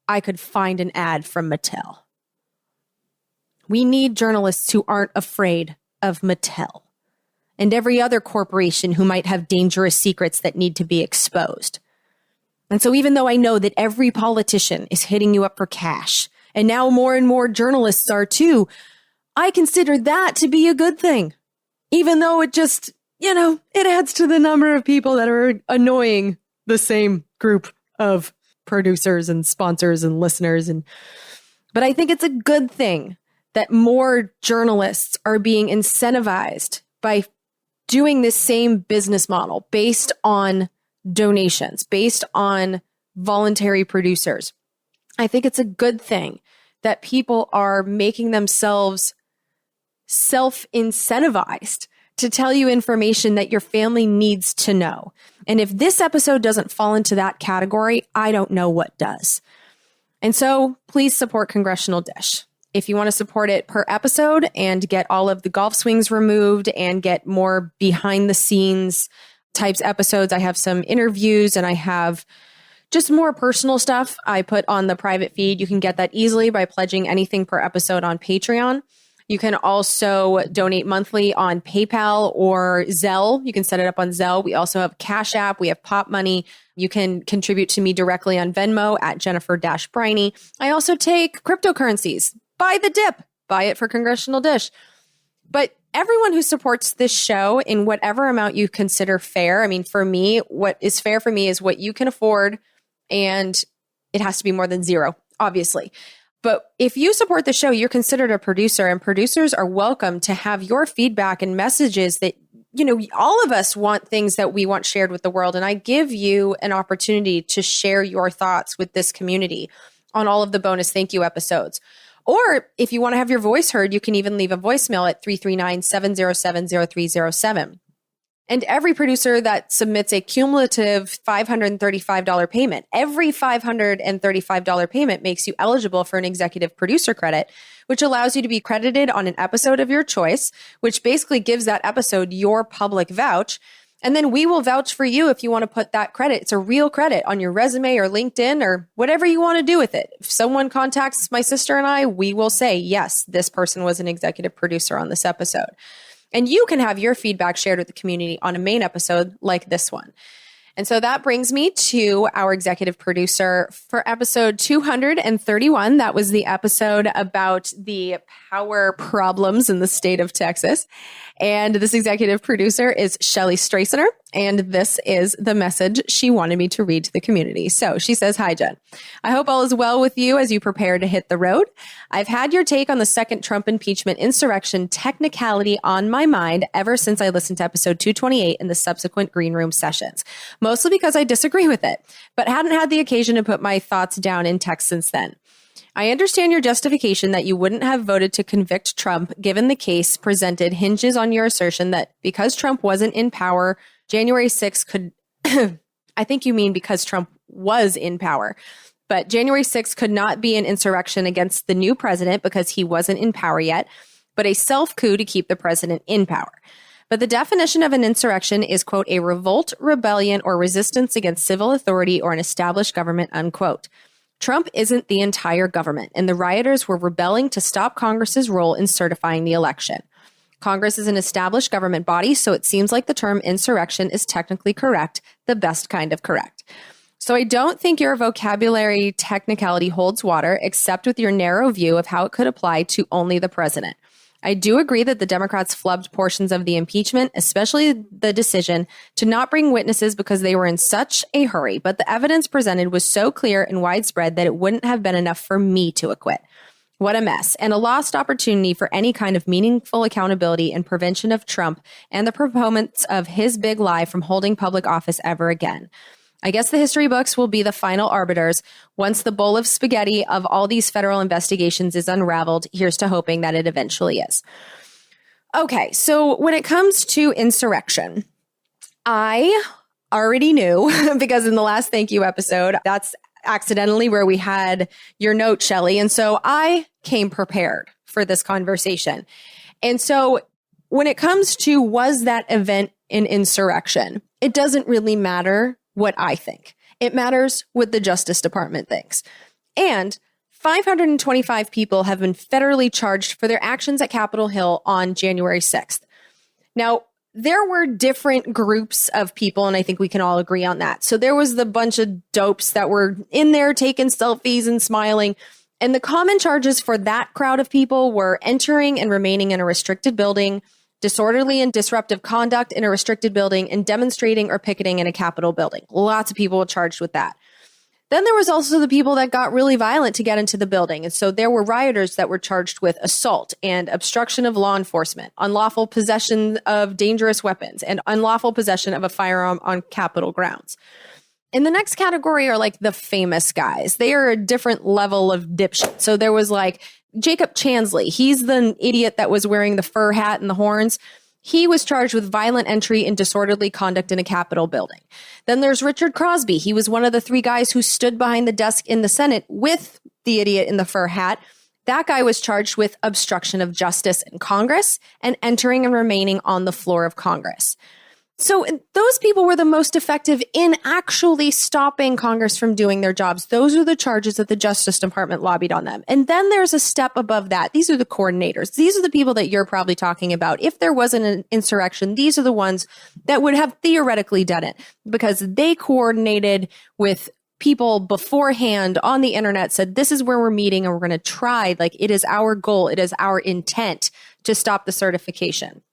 S2: I could find an ad from Mattel. We need journalists who aren't afraid of Mattel and every other corporation who might have dangerous secrets that need to be exposed. And so even though I know that every politician is hitting you up for cash, and now more and more journalists are too, I consider that to be a good thing. Even though it just, it adds to the number of people that are annoying the same group of producers and sponsors and listeners. But I think it's a good thing that more journalists are being incentivized by doing this same business model based on donations, based on voluntary producers. I think it's a good thing that people are making themselves self-incentivized to tell you information that your family needs to know. And if this episode doesn't fall into that category, I don't know what does. And so please support Congressional Dish. If you want to support it per episode and get all of the golf swings removed and get more behind the scenes types episodes, I have some interviews and I have just more personal stuff I put on the private feed. You can get that easily by pledging anything per episode on Patreon. You can also donate monthly on PayPal or Zelle. You can set it up on Zelle. We also have Cash App. We have Pop Money. You can contribute to me directly on Venmo at Jennifer-Briney. I also take cryptocurrencies. Buy the dip. Buy it for Congressional Dish. But everyone who supports this show in whatever amount you consider fair, I mean, for me, what is fair for me is what you can afford, and it has to be more than zero, obviously. But if you support the show, you're considered a producer, and producers are welcome to have your feedback and messages that, all of us want things that we want shared with the world. And I give you an opportunity to share your thoughts with this community on all of the bonus thank you episodes. Or if you want to have your voice heard, you can even leave a voicemail at 339-707-0307. And every producer that submits a cumulative $535 payment, every $535 payment makes you eligible for an executive producer credit, which allows you to be credited on an episode of your choice, which basically gives that episode your public vouch. And then we will vouch for you if you want to put that credit. It's a real credit on your resume or LinkedIn or whatever you want to do with it. If someone contacts my sister and I, we will say, yes, this person was an executive producer on this episode. And you can have your feedback shared with the community on a main episode like this one. And so that brings me to our executive producer for episode 231. That was the episode about the power problems in the state of Texas. And this executive producer is Shelly Strasener. And this is the message she wanted me to read to the community. So she says, "Hi, Jen. I hope all is well with you as you prepare to hit the road. I've had your take on the second Trump impeachment insurrection technicality on my mind ever since I listened to episode 228 and the subsequent green room sessions, mostly because I disagree with it, but hadn't had the occasion to put my thoughts down in text since then. I understand your justification that you wouldn't have voted to convict Trump given the case presented hinges on your assertion that because Trump wasn't in power, January 6th could, I think you mean because Trump was in power, but January 6th could not be an insurrection against the new president because he wasn't in power yet, but a self-coup to keep the president in power. But the definition of an insurrection is, quote, a revolt, rebellion, or resistance against civil authority or an established government, unquote. Trump isn't the entire government, and the rioters were rebelling to stop Congress's role in certifying the election. Congress is an established government body, so it seems like the term insurrection is technically correct, the best kind of correct. So I don't think your vocabulary technicality holds water, except with your narrow view of how it could apply to only the president. I do agree that the Democrats flubbed portions of the impeachment, especially the decision to not bring witnesses because they were in such a hurry, but the evidence presented was so clear and widespread that it wouldn't have been enough for me to acquit. What a mess, and a lost opportunity for any kind of meaningful accountability and prevention of Trump and the proponents of his big lie from holding public office ever again. I guess the history books will be the final arbiters. Once the bowl of spaghetti of all these federal investigations is unraveled, here's to hoping that it eventually is. Okay, so when it comes to insurrection, I already knew because in the last thank you episode, that's accidentally where we had your note, Shelley. And so I came prepared for this conversation. And so when it comes to was that event an insurrection, it doesn't really matter what I think. It matters what the Justice Department thinks. And 525 people have been federally charged for their actions at Capitol Hill on January 6th. Now, there were different groups of people, and I think we can all agree on that. So there was the bunch of dopes that were in there taking selfies and smiling. And the common charges for that crowd of people were entering and remaining in a restricted building, disorderly and disruptive conduct in a restricted building, and demonstrating or picketing in a Capitol building. Lots of people were charged with that. Then there was also the people that got really violent to get into the building. And so there were rioters that were charged with assault and obstruction of law enforcement, unlawful possession of dangerous weapons, and unlawful possession of a firearm on Capitol grounds. And the next category are like the famous guys. They are a different level of dipshit. So there was like Jacob Chansley. He's the idiot that was wearing the fur hat and the horns. He was charged with violent entry and disorderly conduct in a Capitol building. Then there's Richard Crosby. He was one of the three guys who stood behind the desk in the Senate with the idiot in the fur hat. That guy was charged with obstruction of justice in Congress and entering and remaining on the floor of Congress. So those people were the most effective in actually stopping Congress from doing their jobs. Those are the charges that the Justice Department lobbied on them. And then there's a step above that. These are the coordinators. These are the people that you're probably talking about. If there wasn't an insurrection, these are the ones that would have theoretically done it because they coordinated with people beforehand on the internet, said, this is where we're meeting and we're going to try. Like, it is our goal. It is our intent to stop the certification.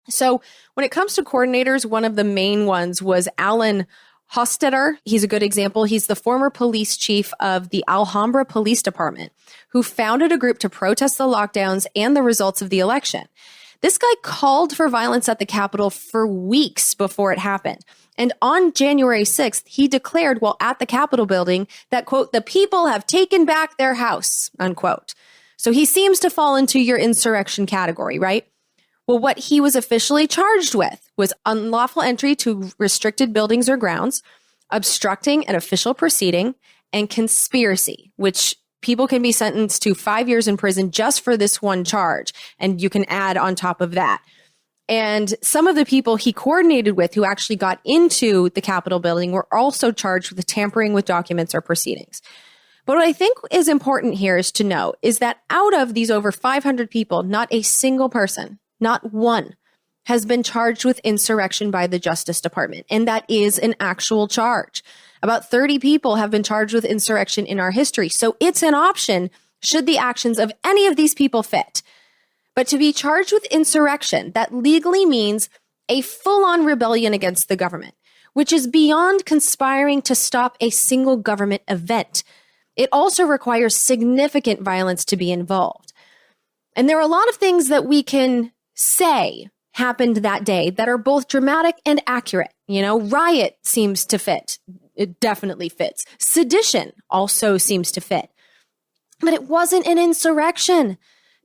S2: So when it comes to coordinators, one of the main ones was Alan Hostetter. He's a good example. He's the former police chief of the Alhambra Police Department, who founded a group to protest the lockdowns and the results of the election. This guy called for violence at the Capitol for weeks before it happened. And on January 6th, he declared while at the Capitol building that, quote, the people have taken back their house, unquote. So he seems to fall into your insurrection category, right? Well, what he was officially charged with was unlawful entry to restricted buildings or grounds, obstructing an official proceeding, and conspiracy, which people can be sentenced to 5 years in prison just for this one charge. And you can add on top of that. And some of the people he coordinated with who actually got into the Capitol building were also charged with tampering with documents or proceedings. But what I think is important here is to know is that out of these over 500 people, not a single person, not one, has been charged with insurrection by the Justice Department. And that is an actual charge. About 30 people have been charged with insurrection in our history. So it's an option should the actions of any of these people fit. But to be charged with insurrection, that legally means a full-on rebellion against the government, which is beyond conspiring to stop a single government event. It also requires significant violence to be involved. And there are a lot of things that we can say happened that day that are both dramatic and accurate. You know, riot seems to fit. It definitely fits. Sedition also seems to fit. But it wasn't an insurrection.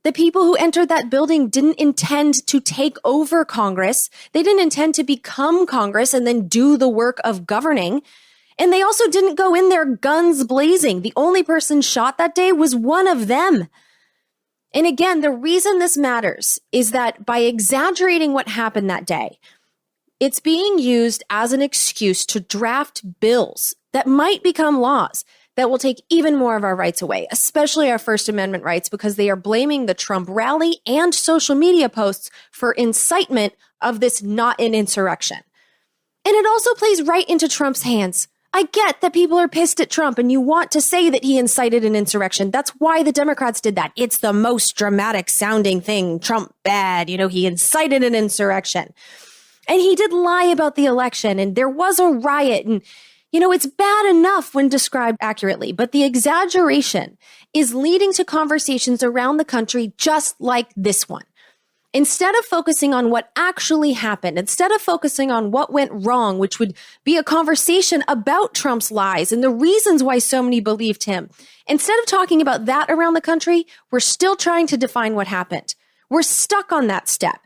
S2: The people who entered that building didn't intend to take over Congress. They didn't intend to become Congress and then do the work of governing. And they also didn't go in there guns blazing. The only person shot that day was one of them. And again, the reason this matters is that by exaggerating what happened that day, it's being used as an excuse to draft bills that might become laws that will take even more of our rights away, especially our First Amendment rights, because they are blaming the Trump rally and social media posts for incitement of this not an insurrection. And it also plays right into Trump's hands. I get that people are pissed at Trump and you want to say that he incited an insurrection. That's why the Democrats did that. It's the most dramatic sounding thing. Trump bad. You know, he incited an insurrection. And he did lie about the election and there was a riot and You know, it's bad enough when described accurately, but the exaggeration is leading to conversations around the country just like this one. Instead of focusing on what actually happened, instead of focusing on what went wrong, which would be a conversation about Trump's lies and the reasons why so many believed him, instead of talking about that around the country, we're still trying to define what happened. We're stuck on that step.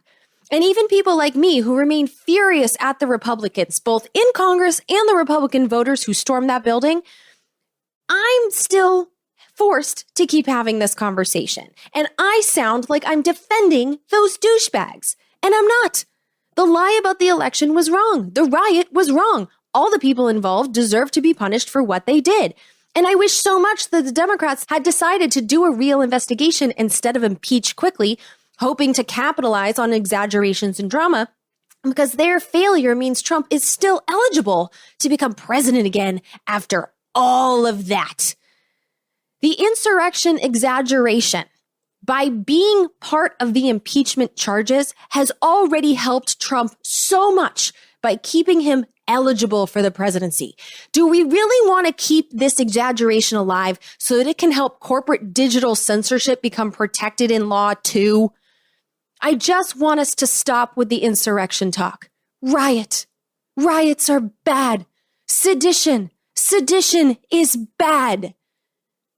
S2: And even people like me who remain furious at the Republicans, both in Congress and the Republican voters who stormed that building, I'm still forced to keep having this conversation. And I sound like I'm defending those douchebags. And I'm not. The lie about the election was wrong. The riot was wrong. All the people involved deserve to be punished for what they did. And I wish so much that the Democrats had decided to do a real investigation instead of impeach quickly, hoping to capitalize on exaggerations and drama, because their failure means Trump is still eligible to become president again after all of that. The insurrection exaggeration, by being part of the impeachment charges, has already helped Trump so much by keeping him eligible for the presidency. Do we really want to keep this exaggeration alive so that it can help corporate digital censorship become protected in law too? I just want us to stop with the insurrection talk. Riot. Riots are bad. Sedition. Sedition is bad.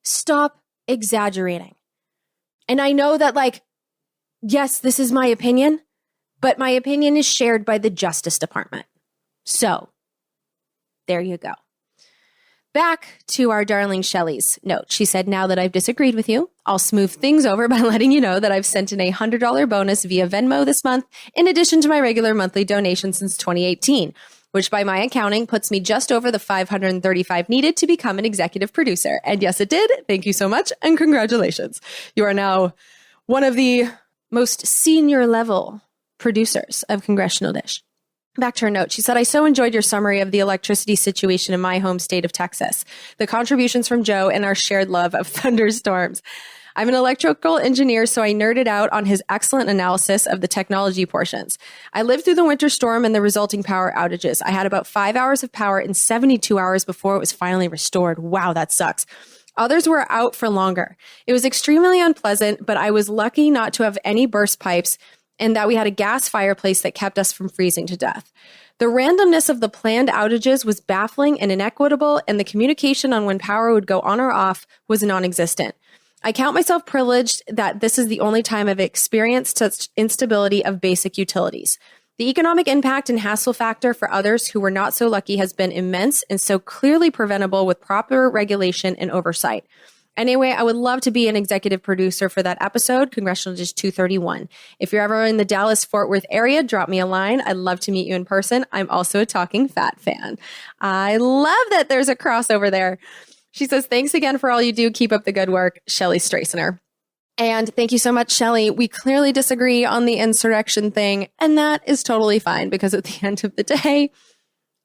S2: Stop exaggerating. And I know that, yes, this is my opinion, but my opinion is shared by the Justice Department. So, there you go. Back to our darling Shelley's note. She said, now that I've disagreed with you, I'll smooth things over by letting you know that I've sent in a $100 bonus via Venmo this month, in addition to my regular monthly donation since 2018. Which by my accounting puts me just over the $535 needed to become an executive producer. And yes, it did. Thank you so much. And congratulations. You are now one of the most senior level producers of Congressional Dish. Back to her note. She said, I so enjoyed your summary of the electricity situation in my home state of Texas, the contributions from Joe, and our shared love of thunderstorms. I'm an electrical engineer, so I nerded out on his excellent analysis of the technology portions. I lived through the winter storm and the resulting power outages. I had about 5 hours of power in 72 hours before it was finally restored. Wow, that sucks. Others were out for longer. It was extremely unpleasant, but I was lucky not to have any burst pipes and that we had a gas fireplace that kept us from freezing to death. The randomness of the planned outages was baffling and inequitable, and the communication on when power would go on or off was non-existent. I count myself privileged that this is the only time I've experienced such instability of basic utilities. The economic impact and hassle factor for others who were not so lucky has been immense and so clearly preventable with proper regulation and oversight. Anyway, I would love to be an executive producer for that episode, Congressional Dish 231. If you're ever in the Dallas-Fort Worth area, drop me a line. I'd love to meet you in person. I'm also a Talking Fat fan. I love that there's a crossover there. She says, thanks again for all you do. Keep up the good work, Shelley Strasener. And thank you so much, Shelley. We clearly disagree on the insurrection thing, and that is totally fine because at the end of the day,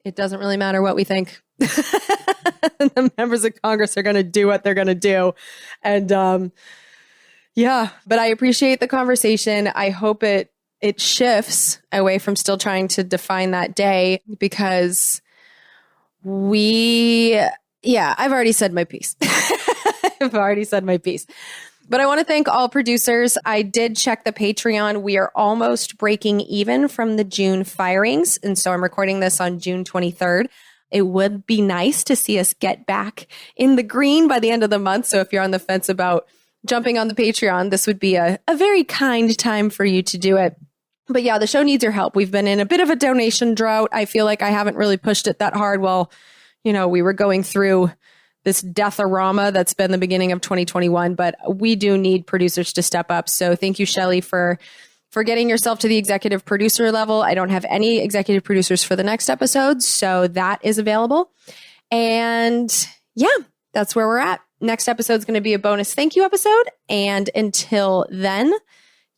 S2: it doesn't really matter what we think. The members of Congress are going to do what they're going to do. And yeah, but I appreciate the conversation. I hope it shifts away from still trying to define that day because I've already said my piece. But I want to thank all producers. I did check the Patreon. We are almost breaking even from the June firings. And so I'm recording this on June 23rd. It would be nice to see us get back in the green by the end of the month. So if you're on the fence about jumping on the Patreon, this would be a very kind time for you to do it. But yeah, the show needs your help. We've been in a bit of a donation drought. I feel like I haven't really pushed it that hard while, we were going through this death-a-rama that's been the beginning of 2021, but we do need producers to step up. So thank you, Shelley, for getting yourself to the executive producer level. I don't have any executive producers for the next episode, so that is available. And yeah, that's where we're at. Next episode is going to be a bonus thank you episode. And until then,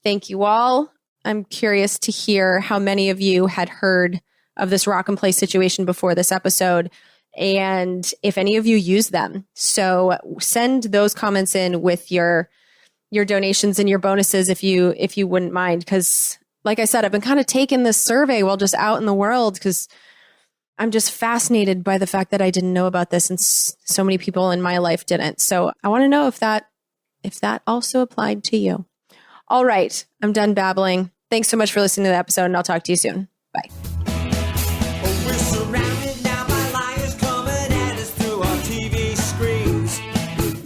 S2: thank you all. I'm curious to hear how many of you had heard of this rock and play situation before this episode, and if any of you use them. So send those comments in with your donations and your bonuses if you wouldn't mind. Because like I said, I've been kind of taking this survey while just out in the world because I'm just fascinated by the fact that I didn't know about this and so many people in my life didn't. So I want to know if that also applied to you. All right. I'm done babbling. Thanks so much for listening to the episode, and I'll talk to you soon. Bye.
S3: We're surrounded now by liars coming at us through our TV screens.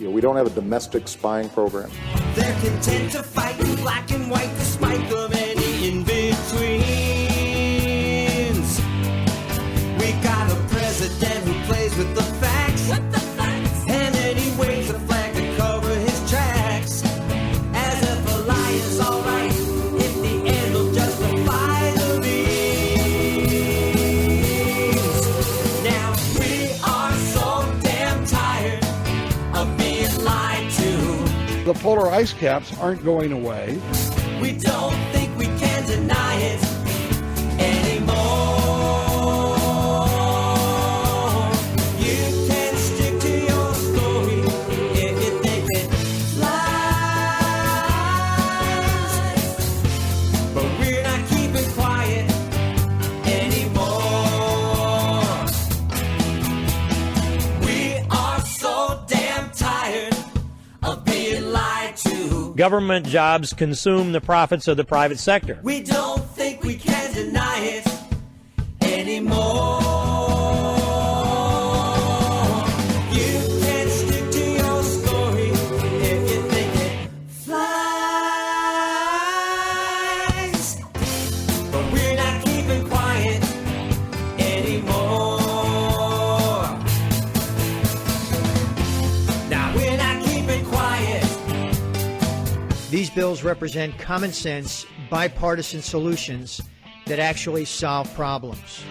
S16: We don't have a domestic spying program.
S3: They're content to fight in black and white despite the many in-betweens. We got a president who plays with the facts. And then he waves a flag to cover his tracks. As if a lie is alright if the end will justify the means. Now we are so damn tired of being lied to.
S17: The polar ice caps aren't going away.
S3: We don't think we can deny it anymore. You can stick to your story if you think it flies. But we're not keeping quiet anymore. We are so damn tired of being lied to.
S18: Government jobs consume the profits of the private sector.
S3: We don't think we can deny it anymore. You can stick to your story if you think it flies. But we're not keeping quiet anymore. Now we're not keeping quiet.
S19: These bills represent common sense, bipartisan solutions that actually solve problems.